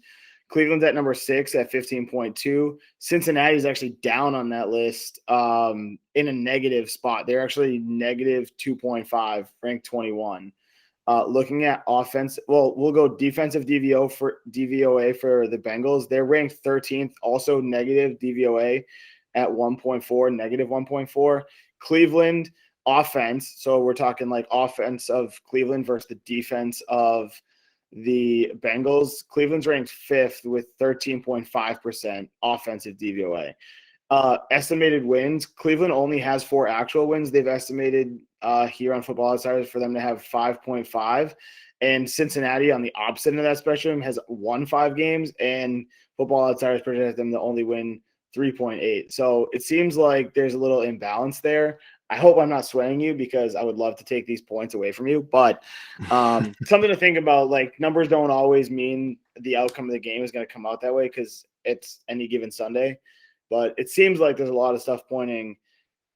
Cleveland's at number 6 at 15.2. Cincinnati is actually down on that list in a negative spot. They're actually negative 2.5, ranked 21. Looking at offense, we'll go defensive DVOA for the Bengals. They're ranked 13th, also negative DVOA at 1.4, negative 1.4. Cleveland offense, so we're talking like offense of Cleveland versus the defense of the Bengals. Cleveland's ranked 5th with 13.5% offensive DVOA. Estimated wins, Cleveland only has 4 actual wins. They've estimated here on Football Outsiders for them to have 5.5, and Cincinnati on the opposite end of that spectrum has won 5 games, and Football Outsiders project them to only win 3.8. So it seems like there's a little imbalance there. I hope I'm not swaying you because I would love to take these points away from you. But something to think about, like numbers don't always mean the outcome of the game is going to come out that way because it's any given Sunday. But it seems like there's a lot of stuff pointing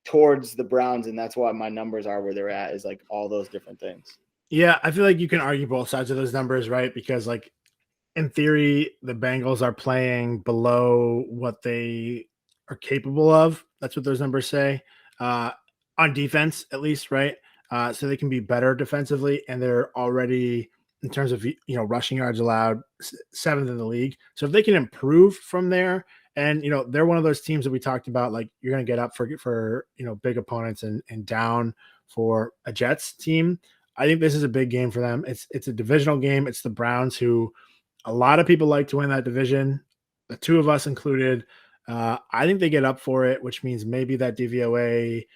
towards the Browns, and that's why my numbers are where they're at, is like all those different things. Yeah, I feel like you can argue both sides of those numbers, right? Because like in theory, the Bengals are playing below what they are capable of. That's what those numbers say. On defense, at least, right? So they can be better defensively, and they're already, in terms of rushing yards allowed, 7th in the league. So if they can improve from there, and they're one of those teams that we talked about, like you're going to get up for big opponents and down for a Jets team. I think this is a big game for them. It's a divisional game. It's the Browns, who a lot of people like to win that division, the two of us included. I think they get up for it, which means maybe that DVOA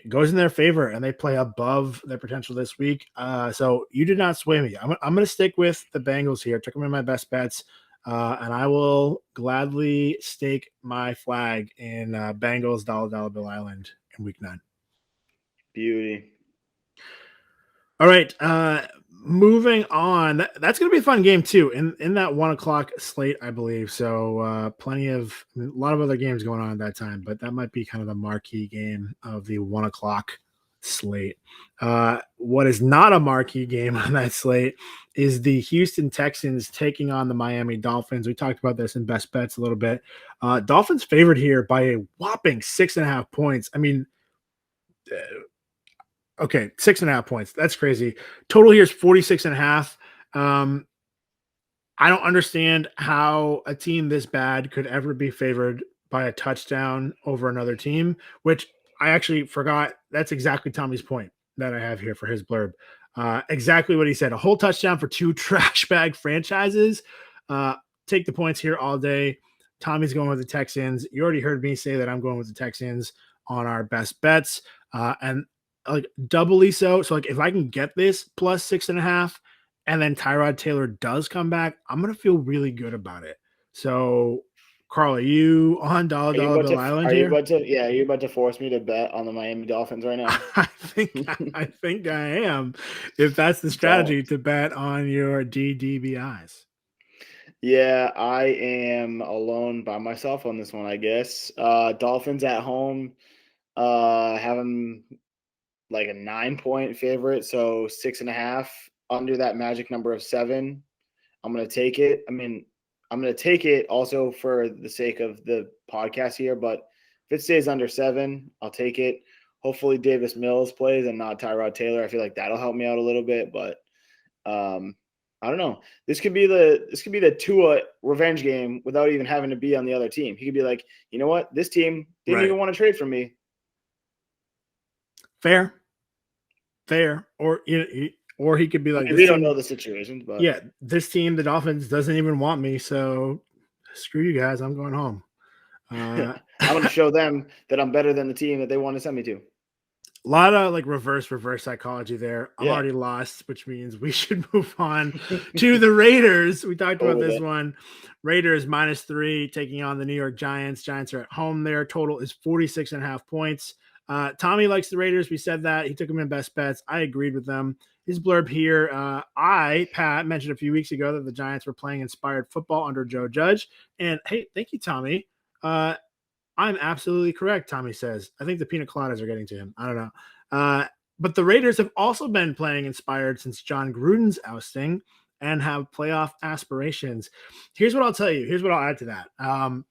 goes in their favor and they play above their potential this week. So you did not sway me. I'm going to stick with the Bengals here. Took them in my best bets, and I will gladly stake my flag in Bengals $1 Bill Island in week 9. Beauty. All right. Moving on. That's going to be a fun game too. In that 1:00 slate, I believe. So a lot of other games going on at that time, but that might be kind of the marquee game of the 1:00 slate. What is not a marquee game on that slate is the Houston Texans taking on the Miami Dolphins. We talked about this in best bets a little bit. Dolphins favored here by a whopping 6.5 points. I mean, okay, 6.5 points. That's crazy. Total here is 46.5. I don't understand how a team this bad could ever be favored by a touchdown over another team, which I actually forgot. That's exactly Tommy's point that I have here for his blurb. Exactly what he said. A whole touchdown for two trash bag franchises. Take the points here all day. Tommy's going with the Texans. You already heard me say that I'm going with the Texans on our best bets. And like doubly so. So like if I can get this plus 6.5 and then Tyrod Taylor does come back, I'm going to feel really good about it. So Carl, are you on $1 Bill Island here? Are you about to force me to bet on the Miami Dolphins right now? I think I am. If that's the strategy to bet on your DDBIs. Yeah, I am alone by myself on this one, I guess. Dolphins at home, have them like a 9-point favorite, so 6.5 under that magic number of 7. I'm going to take it. I mean, I'm going to take it also for the sake of the podcast here, but if it stays under 7, I'll take it. Hopefully Davis Mills plays and not Tyrod Taylor. I feel like that'll help me out a little bit, but I don't know. This could be the Tua revenge game without even having to be on the other team. He could be like, you know what? This team didn't even want to trade for me. Fair. Or he could be like, we don't know the situations, but yeah, this team, the Dolphins, doesn't even want me, so screw you guys. I'm going home. I'm going to show them that I'm better than the team that they want to send me to. A lot of like reverse psychology there. I'm already lost, which means we should move on to the Raiders. We talked about this one. Raiders -3 taking on the New York Giants. Giants are at home there. Total is 46.5 points. Tommy likes the Raiders. We said that. He took them in best bets. I agreed with them. His blurb here. Pat, mentioned a few weeks ago that the Giants were playing inspired football under Joe Judge. And hey, thank you, Tommy. I'm absolutely correct, Tommy says. I think the pina coladas are getting to him. I don't know. But the Raiders have also been playing inspired since John Gruden's ousting and have playoff aspirations. Here's what I'll tell you. Here's what I'll add to that.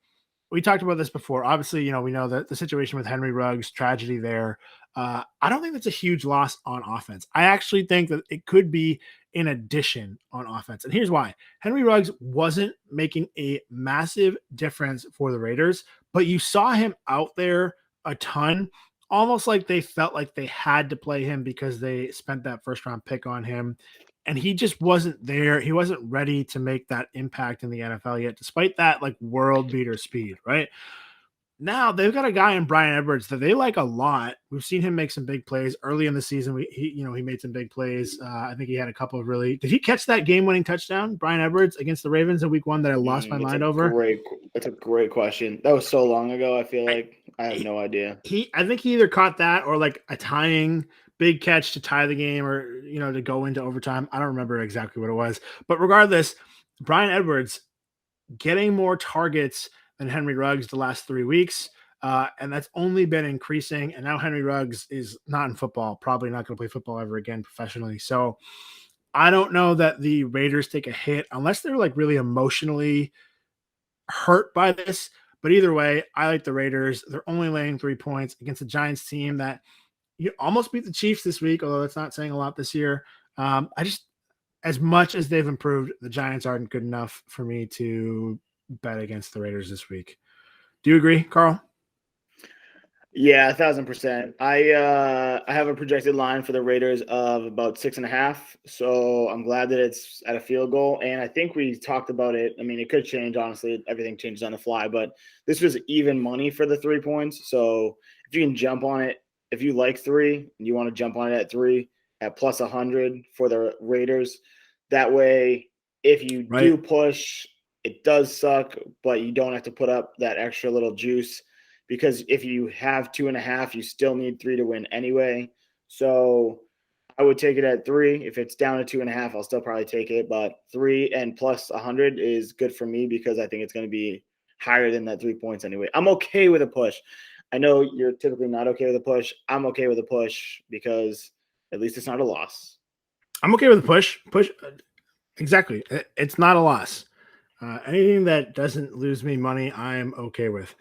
We talked about this before. Obviously, we know that the situation with Henry Ruggs, tragedy there. I don't think that's a huge loss on offense. I actually think that it could be an addition on offense. And here's why. Henry Ruggs wasn't making a massive difference for the Raiders, but you saw him out there a ton, almost like they felt like they had to play him because they spent that first-round pick on him. And he just wasn't there. He wasn't ready to make that impact in the NFL yet, despite that like world beater speed, right? Now they've got a guy in Bryan Edwards that they like a lot. We've seen him make some big plays early in the season. He made some big plays. I think he had a couple of really. Did he catch that game-winning touchdown, Bryan Edwards, against the Ravens in Week 1 that I lost my mind over? That's a great question. That was so long ago. I feel like I have no idea. I think he either caught that or like a tying big catch to tie the game or, to go into overtime. I don't remember exactly what it was. But regardless, Bryan Edwards getting more targets than Henry Ruggs the last 3 weeks. And that's only been increasing. And now Henry Ruggs is not in football, probably not going to play football ever again professionally. So I don't know that the Raiders take a hit unless they're like really emotionally hurt by this. But either way, I like the Raiders. They're only laying 3 points against a Giants team that you almost beat the Chiefs this week, although that's not saying a lot this year. As much as they've improved, the Giants aren't good enough for me to bet against the Raiders this week. Do you agree, Carl? Yeah, 1,000%. I have a projected line for the Raiders of about 6.5. So I'm glad that it's at a field goal. And I think we talked about it. I mean, it could change, honestly. Everything changes on the fly, but this was even money for the 3 points. So if you can jump on it, if you like 3 and you want to jump on it at 3 at plus 100 for the Raiders, that way, if you do push, it does suck, but you don't have to put up that extra little juice. Because if you have 2.5, you still need 3 to win anyway. So I would take it at 3. If it's down to 2.5, I'll still probably take it. But 3 and plus 100 is good for me because I think it's going to be higher than that 3 points anyway. I'm okay with a push. I know you're typically not okay with a push. I'm okay with a push because at least it's not a loss. I'm okay with a push. Exactly. It's not a loss. Anything that doesn't lose me money, I'm okay with.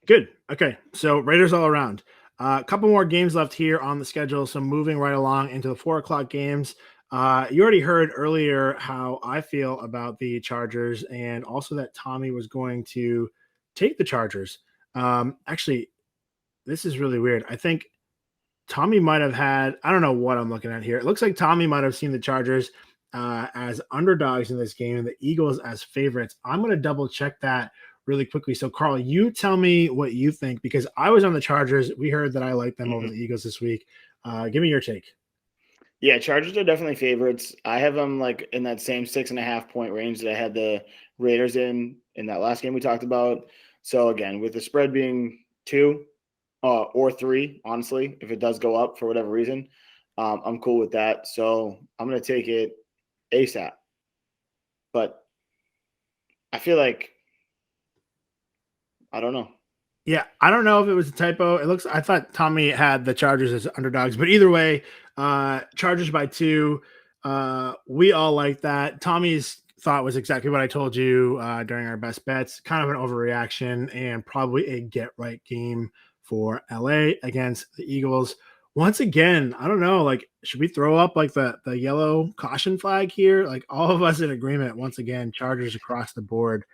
Good. Okay. So Raiders all around. A couple more games left here on the schedule. So moving right along into the 4:00 games. You already heard earlier how I feel about the Chargers and also that Tommy was going to take the Chargers. Actually, this is really weird. I think Tommy might have had, I don't know what I'm looking at here. It looks like Tommy might have seen the Chargers as underdogs in this game and the Eagles as favorites. I'm going to double check that really quickly. So, Carl, you tell me what you think because I was on the Chargers. We heard that I like them over the Eagles this week. Give me your take. Yeah, Chargers are definitely favorites. I have them like in that same 6.5 point range that I had the Raiders in that last game we talked about. So again, with the spread being 2 or 3, honestly, if it does go up for whatever reason, I'm cool with that. So I'm going to take it ASAP. But I feel like I don't know. Yeah, I don't know if it was a typo. I thought Tommy had the Chargers as underdogs, but either way, Chargers by 2. We all like that. Tommy's thought was exactly what I told you during our best bets. Kind of an overreaction and probably a get right game for LA against the Eagles. Once again, I don't know, like, should we throw up like the yellow caution flag here? Like all of us in agreement, once again, Chargers across the board.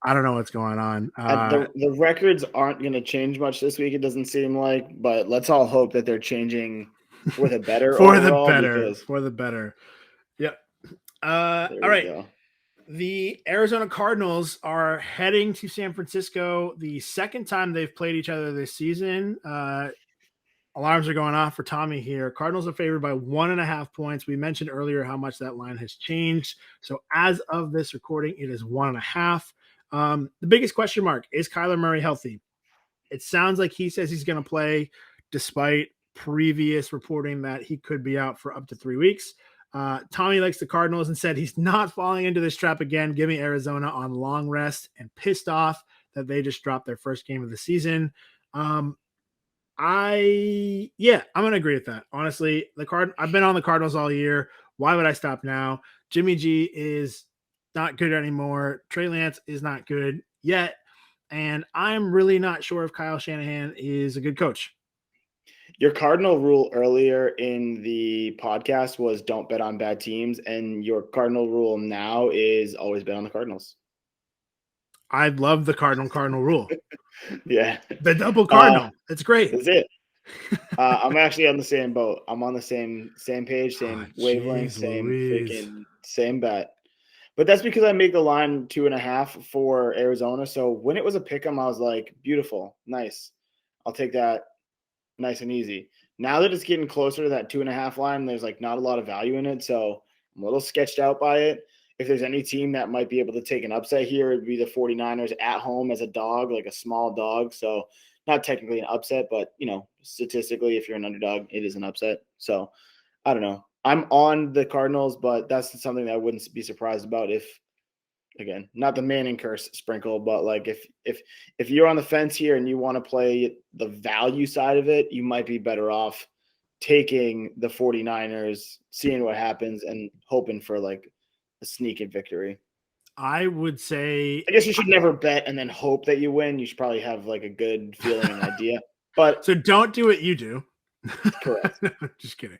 I don't know what's going on. The records aren't going to change much this week, it doesn't seem like, but let's all hope that they're changing for the better. For the better. Yep. All right. Go. The Arizona Cardinals are heading to San Francisco the second time they've played each other this season. Alarms are going off for Tommy here. Cardinals are favored by 1.5 points. We mentioned earlier how much that line has changed. So as of this recording, it is 1.5. The biggest question mark is Kyler Murray healthy? It sounds like he says he's going to play despite previous reporting that he could be out for up to 3 weeks. Tommy likes the Cardinals and said he's not falling into this trap again. Give me Arizona on long rest and pissed off that they just dropped their first game of the season. I'm going to agree with that. Honestly, I've been on the Cardinals all year. Why would I stop now? Jimmy G is not good anymore. Trey Lance is not good yet. And I'm really not sure if Kyle Shanahan is a good coach. Your Cardinal rule earlier in the podcast was don't bet on bad teams. And your Cardinal rule now is always bet on the Cardinals. I love the Cardinal rule. Yeah. The double Cardinal. It's great. That's it. I'm actually on the same boat. I'm on the same page, same wavelength, same bet. But that's because I make the line 2.5 for Arizona. So when it was a pick 'em, I was like, beautiful, nice. I'll take that nice and easy. Now that it's getting closer to that 2.5 line, there's like not a lot of value in it. So I'm a little sketched out by it. if there's any team that might be able to take an upset here, it'd be the 49ers at home as a dog, like a small dog. So not technically an upset, but, statistically, if you're an underdog, it is an upset. So I don't know. I'm on the Cardinals, but that's something that I wouldn't be surprised about if, again, not the Manning curse sprinkle, but like if you're on the fence here and you want to play the value side of it, you might be better off taking the 49ers, seeing what happens, and hoping for like a sneaky victory. I would say, I guess you should never bet and then hope that you win. You should probably have like a good feeling and idea. But so don't do what you do. Correct. Just kidding.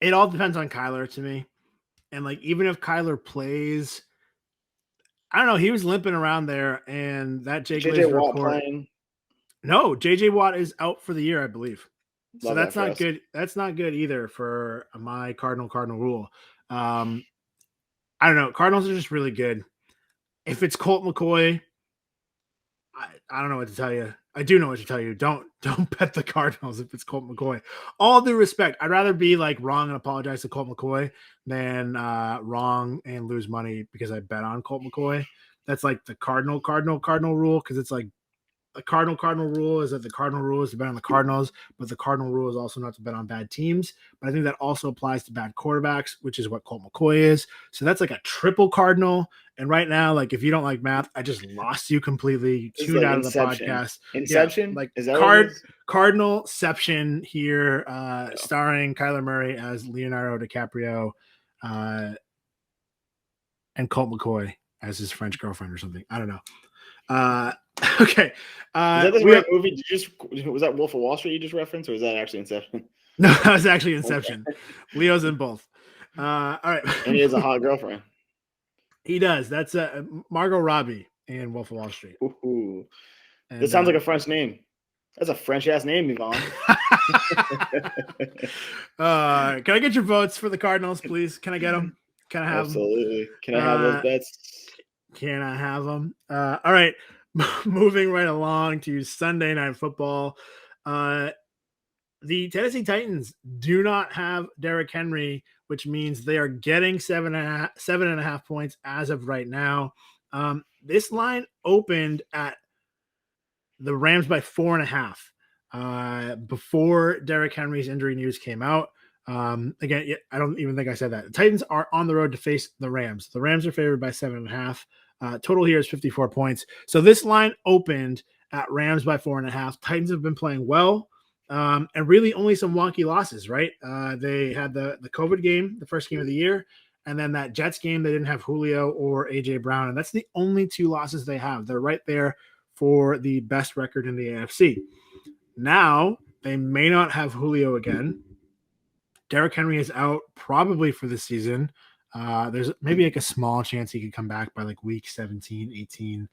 It all depends on Kyler to me. And like, even if Kyler plays, I don't know, he was limping around there, and that JJ Watt playing. No, JJ Watt is out for the year, I believe. So that's not good. That's not good either for my Cardinal rule. I don't know. Cardinals are just really good. If it's Colt McCoy, I don't know what to tell you. I do know what to tell you. Don't bet the Cardinals if it's Colt McCoy. All due respect, I'd rather be like wrong and apologize to Colt McCoy than wrong and lose money because I bet on Colt McCoy. That's like the Cardinal rule, because it's like a Cardinal rule is that the Cardinal rule is to bet on the Cardinals, but the Cardinal rule is also not to bet on bad teams. But I think that also applies to bad quarterbacks, which is what Colt McCoy is. So that's like a triple Cardinal. And right now, like, if you don't like math, I just lost you completely. Tuned out of the podcast. Inception? Yeah, like, is that Cardinalception here, starring Kyler Murray as Leonardo DiCaprio and Colt McCoy as his French girlfriend or something. I don't know. Okay. Is that the right movie? Was that Wolf of Wall Street you just referenced, or was that actually Inception? No, that was actually Inception. Okay. Leo's in both. All right. And he has a hot girlfriend. He does. That's Margot Robbie in Wolf of Wall Street. Ooh. That sounds like a French name. That's a French-ass name, Yvonne. Can I get your votes for the Cardinals, please? Can I get them? Can I have Absolutely. Them? Can I have those bets? Can I have them? All right. Moving right along to Sunday Night Football. The Tennessee Titans do not have Derrick Henry, which means they are getting 7.5 points as of right now. This line opened at the Rams by 4.5 before Derrick Henry's injury news came out. Again, I don't even think I said that. The Titans are on the road to face the Rams. The Rams are favored by 7.5. Total here is 54 points. So this line opened at Rams by 4.5. Titans have been playing well. And really only some wonky losses, right? They had the COVID game, the first game of the year, and then that Jets game, they didn't have Julio or A.J. Brown, and that's the only two losses they have. They're right there for the best record in the AFC. Now, they may not have Julio again. Derrick Henry is out probably for the season. There's maybe like a small chance he could come back by like week 17, 18,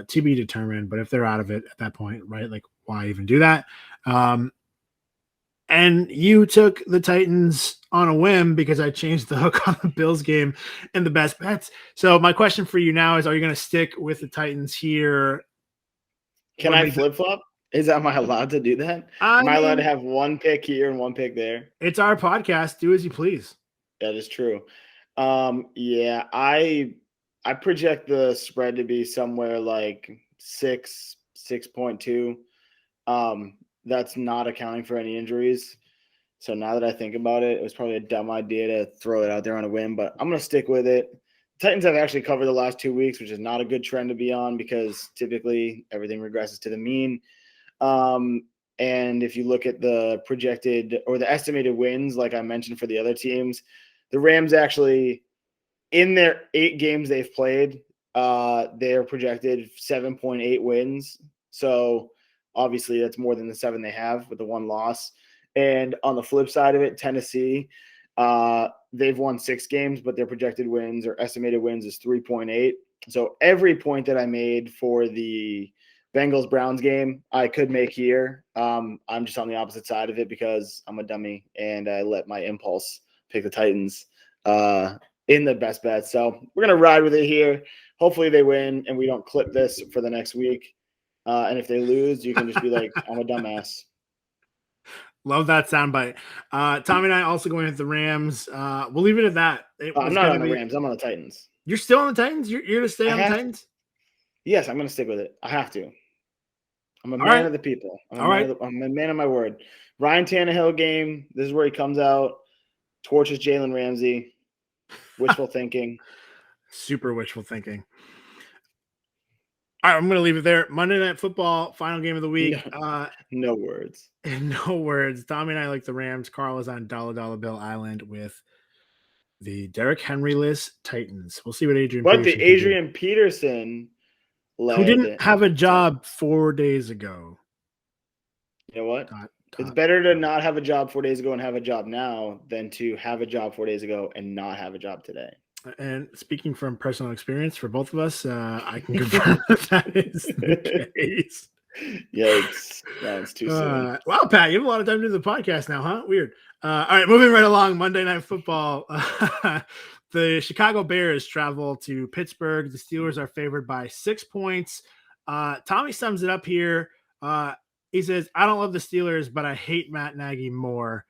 to be determined. But if they're out of it at that point, right, like why even do that? And you took the Titans on a whim because I changed the hook on the Bills game and the best bets. So my question for you now is, are you going to stick with the Titans here? Can I flip-flop? Am I allowed to do that? Am I allowed to have one pick here and one pick there? It's our podcast. Do as you please. That is true. Yeah, I project the spread to be somewhere like 6.2. That's not accounting for any injuries. So now that I think about it, it was probably a dumb idea to throw it out there on a whim, but I'm going to stick with it. The Titans have actually covered the last 2 weeks, which is not a good trend to be on because typically everything regresses to the mean. And if you look at the projected or the estimated wins, like I mentioned for the other teams, the Rams actually, in their 8 games they've played, they're projected 7.8 wins. So obviously that's more than the 7 they have with the 1 loss. And on the flip side of it, Tennessee, they've won 6 games, but their projected wins or estimated wins is 3.8. So every point that I made for the Bengals-Browns game, I could make here. I'm just on the opposite side of it because I'm a dummy and I let my impulse pick the Titans in the best bet. So we're going to ride with it here. Hopefully they win and we don't clip this for the next week. And if they lose, you can just be like, I'm a dumbass. Love that soundbite. Tommy and I also going with the Rams. We'll leave it at that. I'm not on the Rams. I'm on the Titans. You're still on the Titans? You're going to stay on the Titans? Yes, I'm going to stick with it. I have to. I'm a man of the people. I'm a man of my word. Ryan Tannehill game. This is where he comes out, torches Jalen Ramsey. Wishful thinking. Super wishful thinking. All right, I'm going to leave it there. Monday Night Football, final game of the week. No words. No words. Tommy and I like the Rams. Carl is on Dollar Bill Island with the Derrick Henry-less Titans. We'll see what Adrian Peterson led. Who didn't have a job 4 days ago. You know what? It's better to not have a job 4 days ago and have a job now than to have a job 4 days ago and not have a job today. And speaking from personal experience for both of us, I can confirm that is the case. Yikes. That's too soon. Wow, Pat, you have a lot of time to do the podcast now, huh? Weird. All right, moving right along. Monday Night Football. The Chicago Bears travel to Pittsburgh. The Steelers are favored by 6 points. Tommy sums it up here. He says, I don't love the Steelers, but I hate Matt Nagy more.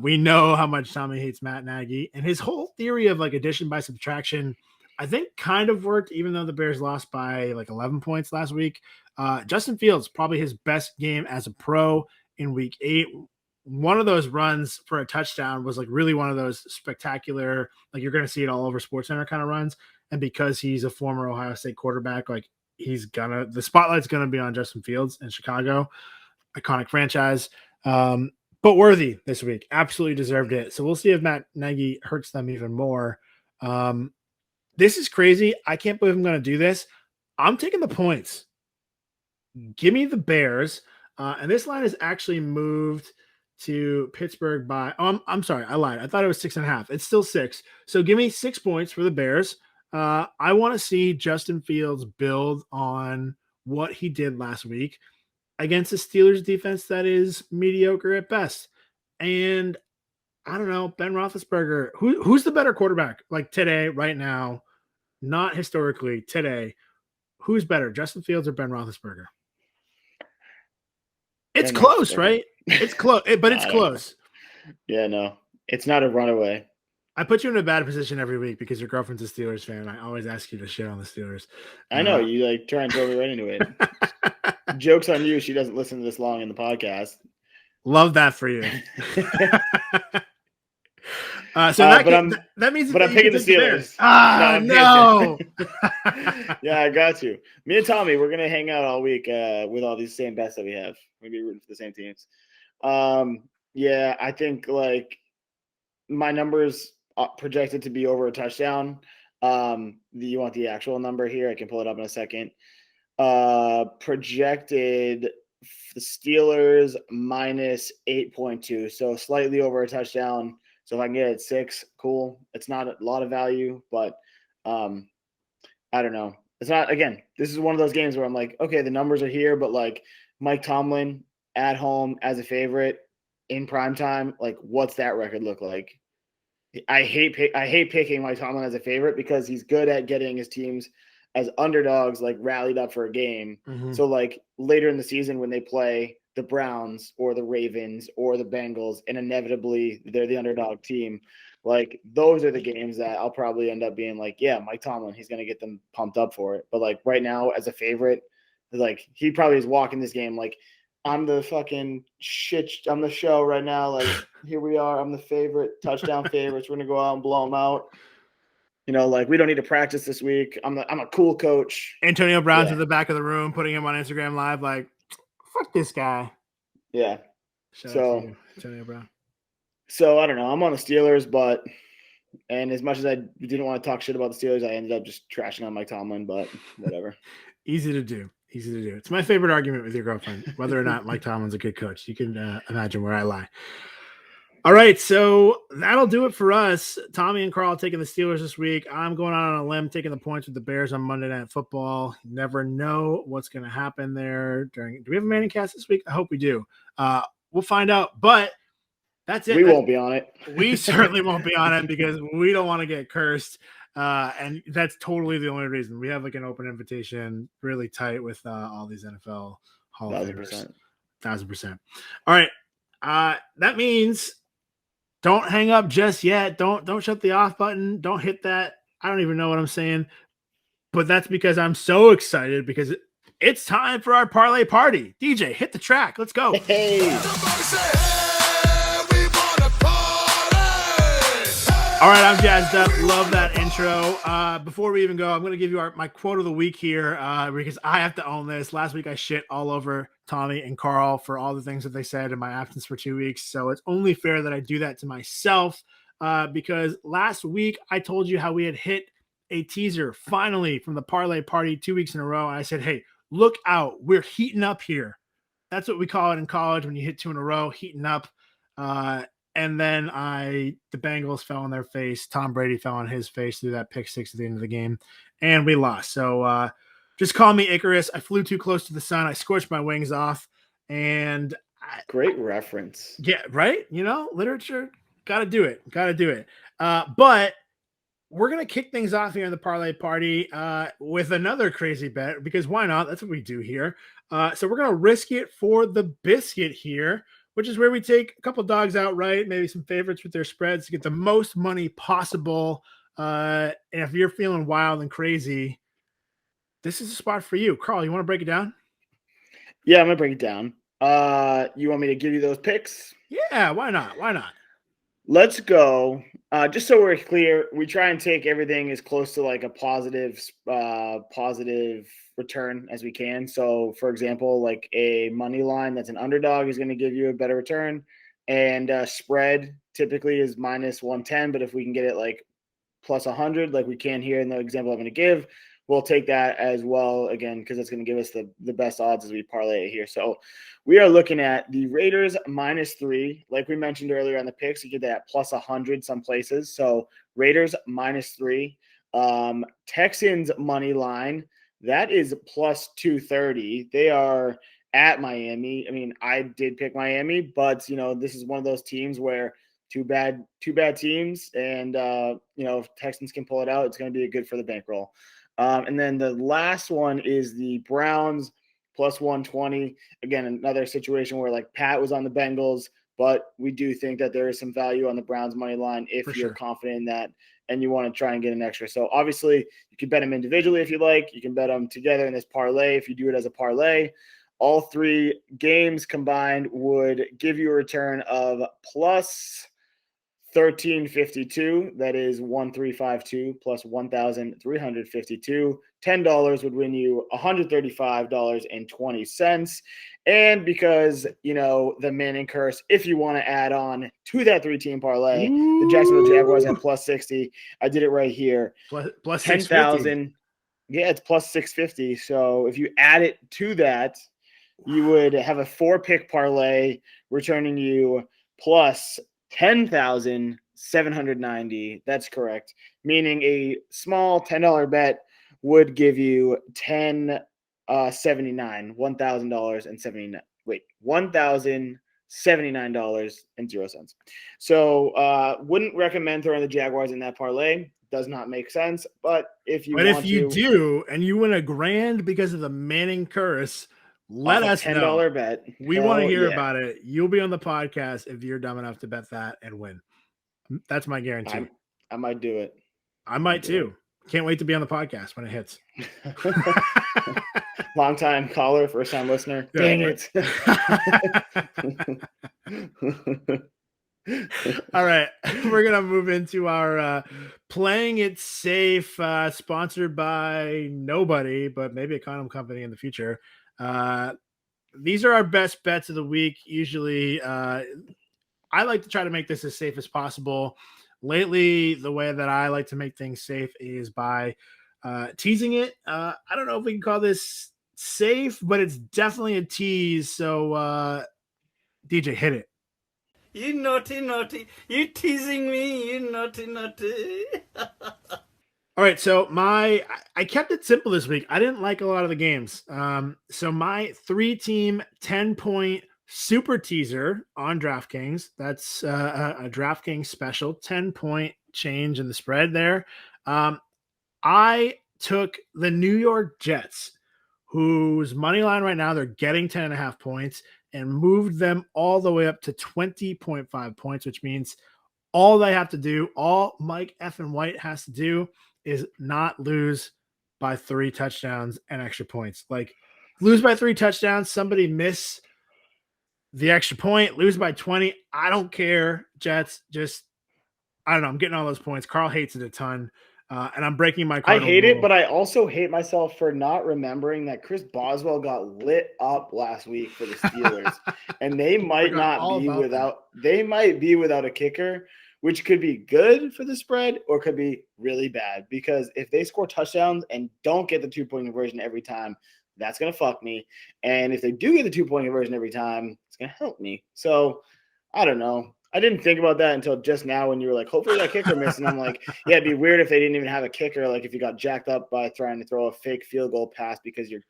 We know how much Tommy hates Matt Nagy. And his whole theory of like addition by subtraction, I think kind of worked, even though the Bears lost by like 11 points last week. Justin Fields, probably his best game as a pro in week 8. One of those runs for a touchdown was like really one of those spectacular, like you're going to see it all over SportsCenter kind of runs. And because he's a former Ohio State quarterback, like the spotlight's going to be on Justin Fields in Chicago, iconic franchise. But worthy this week, absolutely deserved it. So we'll see if Matt Nagy hurts them even more. This is crazy. I can't believe I'm going to do this. I'm taking the points. Give me the Bears. And this line is actually moved to Pittsburgh by, I'm sorry, I lied. I thought it was 6.5. It's still 6. So give me 6 points for the Bears. I want to see Justin Fields build on what he did last week against the Steelers defense that is mediocre at best. And I don't know, Ben Roethlisberger, who's the better quarterback? Like today, right now, not historically, today, who's better, Justin Fields or Ben Roethlisberger? It's close, right? It's close, but it's close. Yeah, no, it's not a runaway. I put you in a bad position every week because your girlfriend's a Steelers fan. I always ask you to shit on the Steelers. I know, you like try and throw me right into it. Joke's on you. She doesn't listen to this long in the podcast. Love that for you. That means I'm picking the Steelers. No. Yeah, I got you. Me and Tommy, we're gonna hang out all week with all these same bets that we have. We're gonna be rooting for the same teams. Yeah, I think like my numbers projected to be over a touchdown. You want the actual number here? I can pull it up in a second. Projected the Steelers minus 8.2, so slightly over a touchdown. So if I can get it at 6, cool. It's not a lot of value, but I don't know. It's not, again, this is one of those games where I'm like, okay, the numbers are here, but like Mike Tomlin at home as a favorite in primetime, like what's that record look like? I hate picking Mike Tomlin as a favorite because he's good at getting his teams as underdogs, like rallied up for a game. Mm-hmm. So like later in the season when they play the Browns or the Ravens or the Bengals and inevitably they're the underdog team, like those are the games that I'll probably end up being like, yeah, Mike Tomlin, he's going to get them pumped up for it. But like right now as a favorite, like he probably is walking this game like, I'm the fucking shit. I'm the show right now. Like, here we are. I'm the favorite, touchdown favorites. We're going to go out and blow them out. You know, like, we don't need to practice this week. I'm a cool coach. Antonio Brown's at the back of the room, putting him on Instagram Live, like, fuck this guy. Yeah. Shout out to you, Antonio Brown. So, I don't know. I'm on the Steelers, and as much as I didn't want to talk shit about the Steelers, I ended up just trashing on Mike Tomlin, but whatever. Easy to do. It's my favorite argument with your girlfriend, whether or not Mike Tomlin's a good coach. You can imagine where I lie. All right, so that'll do it for us. Tommy and Carl taking the Steelers this week. I'm going out on a limb, taking the points with the Bears on Monday Night Football. You never know what's going to happen there. Do we have a Manning cast this week? I hope we do. We'll find out, but that's it. We won't be on it. We certainly won't be on it because we don't want to get cursed. And that's totally the only reason. We have like an open invitation, really tight with all these NFL Hall of Famers. 1000%. All right. That means don't hang up just yet. Don't shut the off button. Don't hit that. I don't even know what I'm saying, but that's because I'm so excited because it's time for our parlay party. DJ, hit the track. Let's go. Hey. All right, I'm jazzed up. Love that intro. Before we even go, I'm going to give you my quote of the week here because I have to own this. Last week, I shit all over Tommy and Carl for all the things that they said in my absence for 2 weeks. So it's only fair that I do that to myself because last week, I told you how we had hit a teaser finally from the parlay party 2 weeks in a row. And I said, hey, look out. We're heating up here. That's what we call it in college when you hit 2 in a row, heating up. And then the Bengals fell on their face. Tom Brady fell on his face through that pick six at the end of the game, and we lost. So just call me Icarus. I flew too close to the sun. I scorched my wings off, and great reference. Yeah, right. Literature. Got to do it. But we're gonna kick things off here in the parlay party with another crazy bet because why not? That's what we do here. So we're gonna risk it for the biscuit here, which is where we take a couple dogs outright, maybe some favorites with their spreads to get the most money possible. And if you're feeling wild and crazy, this is a spot for you. Carl, you want to break it down? Yeah, I'm going to break it down. You want me to give you those picks? Yeah, why not? Let's go. Just so we're clear, we try and take everything as close to like a positive return as we can. So, for example, like a money line that's an underdog is going to give you a better return, and spread typically is minus 110. But if we can get it like plus 100, like we can here in the example I'm going to give, we'll take that as well again because it's going to give us the best odds as we parlay it here. So we are looking at the Raiders -3. Like we mentioned earlier on the picks, you get that plus 100 some places. So Raiders -3. Texans money line, that is plus 230. They are at Miami. I mean, I did pick Miami, but this is one of those teams where two bad teams, and if Texans can pull it out, it's going to be good for the bankroll. And then the last one is the Browns plus 120. Again, another situation where like Pat was on the Bengals, but we do think that there is some value on the Browns money line if you're confident in that and you want to try and get an extra. So obviously you can bet them individually if you like. You can bet them together in this parlay if you do it as a parlay. All three games combined would give you a return of plus 1352. That is 1352 plus 1,352. $10 would win you $135.20. And because the Manning curse, if you want to add on to that 3-team parlay, the Jacksonville Jaguars at plus 60. I did it right here. Plus 10,000. Yeah, it's plus 650. So if you add it to that, you would have a 4-pick parlay returning you plus 10,790. That's correct. Meaning a small $10 bet would give you $1,079.0. So wouldn't recommend throwing the Jaguars in that parlay. Does not make sense. But if you do and you win $1,000 because of the Manning curse, let us know. $10 bet. We want to hear about it. You'll be on the podcast if you're dumb enough to bet that and win. That's my guarantee. I might do it. I might too. Can't wait to be on the podcast when it hits. Long time caller, first time listener. Yeah. Dang it. All right. We're going to move into our playing it safe, sponsored by nobody, but maybe a condom company in the future. These are our best bets of the week. Usually, I like to try to make this as safe as possible. Lately, the way that I like to make things safe is by teasing it. I don't know if we can call this safe, but it's definitely a tease. So, DJ, hit it. You naughty. You teasing me, you naughty. All right, so I kept it simple this week. I didn't like a lot of the games. So my 3-team 10-point super teaser on DraftKings, that's a DraftKings special, 10-point change in the spread there. I took the New York Jets, whose money line right now, they're getting 10.5 points. and moved them all the way up to 20.5 points, which means all they have to do, all Mike effing White has to do is not lose by 3 touchdowns and extra points. Like, lose by 3 touchdowns, somebody miss the extra point, lose by 20. I don't care, Jets. Just, I don't know. I'm getting all those points. Carl hates it a ton. And I'm breaking my I hate it, but I also hate myself for not remembering that Chris Boswell got lit up last week for the Steelers. And they might be without a kicker, which could be good for the spread or could be really bad. Because if they score touchdowns and don't get the 2-point conversion every time, that's going to fuck me. And if they do get the 2-point conversion every time, it's going to help me. So I don't know. I didn't think about that until just now when you were like, hopefully that kicker missed. And I'm like, yeah, it'd be weird if they didn't even have a kicker. Like if you got jacked up by trying to throw a fake field goal pass because your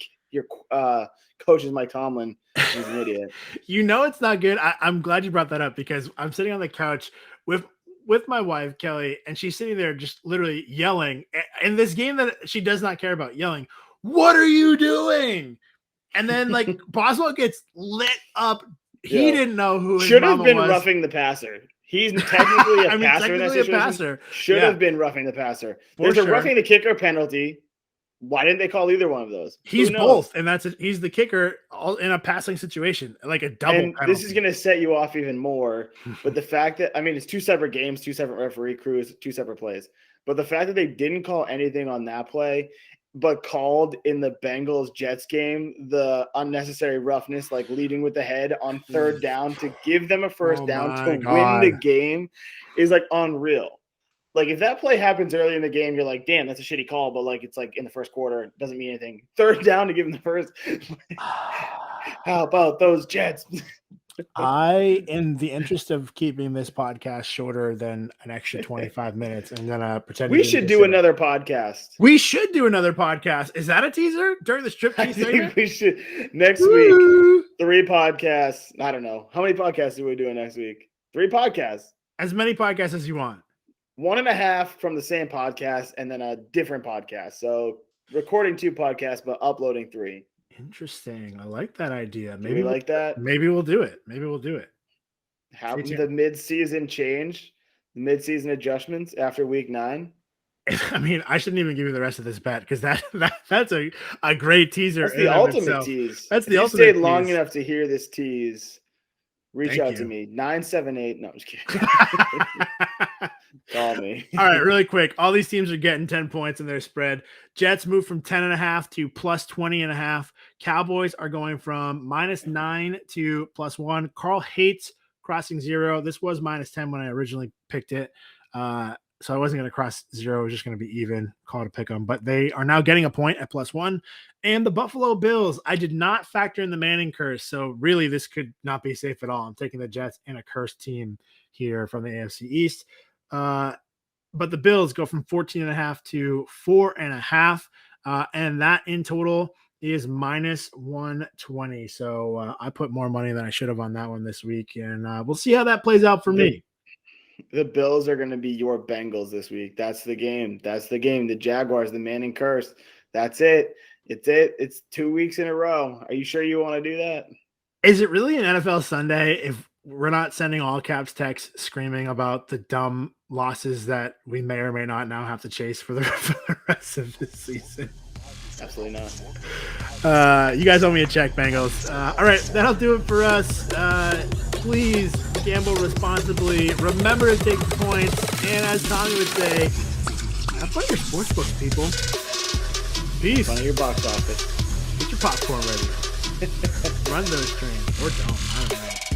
coach is Mike Tomlin. He's an idiot. You know it's not good. I'm glad you brought that up because I'm sitting on the couch with my wife, Kelly, and she's sitting there just literally yelling in this game that she does not care about, yelling, "What are you doing?" And then like Boswell gets lit up. He didn't know who his should have been was. Roughing the passer. He's technically a passer in that situation. Should have been roughing the passer. There's a roughing the kicker penalty. Why didn't they call either one of those? He's both, and he's the kicker in a passing situation, like a double penalty. This is going to set you off even more. But the fact that, I mean, it's 2 separate games, 2 separate referee crews, 2 separate plays. But the fact that they didn't call anything on that play, but called in the Bengals-Jets game the unnecessary roughness, like leading with the head on 3rd down to give them a first down to win the game, is like unreal. Like if that play happens early in the game, you're like, damn, that's a shitty call. But like it's like in the first quarter, it doesn't mean anything. 3rd down to give them the first. How about those Jets? In the interest of keeping this podcast shorter than an extra 25 minutes, I'm gonna pretend we should do another podcast. We should do another podcast. Is that a teaser during the strip tease? I think we should next week. 3 podcasts. I don't know how many podcasts are we doing next week. 3 podcasts. As many podcasts as you want. 1.5 from the same podcast, and then a different podcast. So recording 2 podcasts, but uploading 3. Interesting. I like that idea. Maybe like that. Maybe we'll do it. Have the mid-season change, the mid-season adjustments after week 9. I mean, I shouldn't even give you the rest of this bet because that's a great teaser. That's the ultimate tease. That's the ultimate. If you stayed long enough to hear this tease, reach out to me. 978. No, I'm just kidding. Call me. All right, really quick. All these teams are getting 10 points in their spread. Jets move from 10.5 to plus 20.5. Cowboys are going from -9 to +1. Carl hates crossing 0. This was -10 when I originally picked it. So I wasn't going to cross 0. It was just going to be even. Call to pick them. But they are now getting a point at +1. And the Buffalo Bills, I did not factor in the Manning curse. So really, this could not be safe at all. I'm taking the Jets and a cursed team here from the AFC East. But the Bills go from 14.5 to 4.5. And that in total is -120. So I put more money than I should have on that one this week. And we'll see how that plays out for me. The Bills are going to be your Bengals this week. That's the game. The Jaguars, the Manning curse. That's it. It's 2 weeks in a row. Are you sure you want to do that? Is it really an NFL Sunday if we're not sending all caps texts screaming about the dumb losses that we may or may not now have to chase for the rest of the season? Absolutely not. You guys owe me a check, Bengals. All right, that'll do it for us. Please gamble responsibly. Remember to take points. And as Tommy would say, have fun at your sports books, people. Peace. Fun at your box office. Get your popcorn ready. Run those trains. Or don't. I don't know.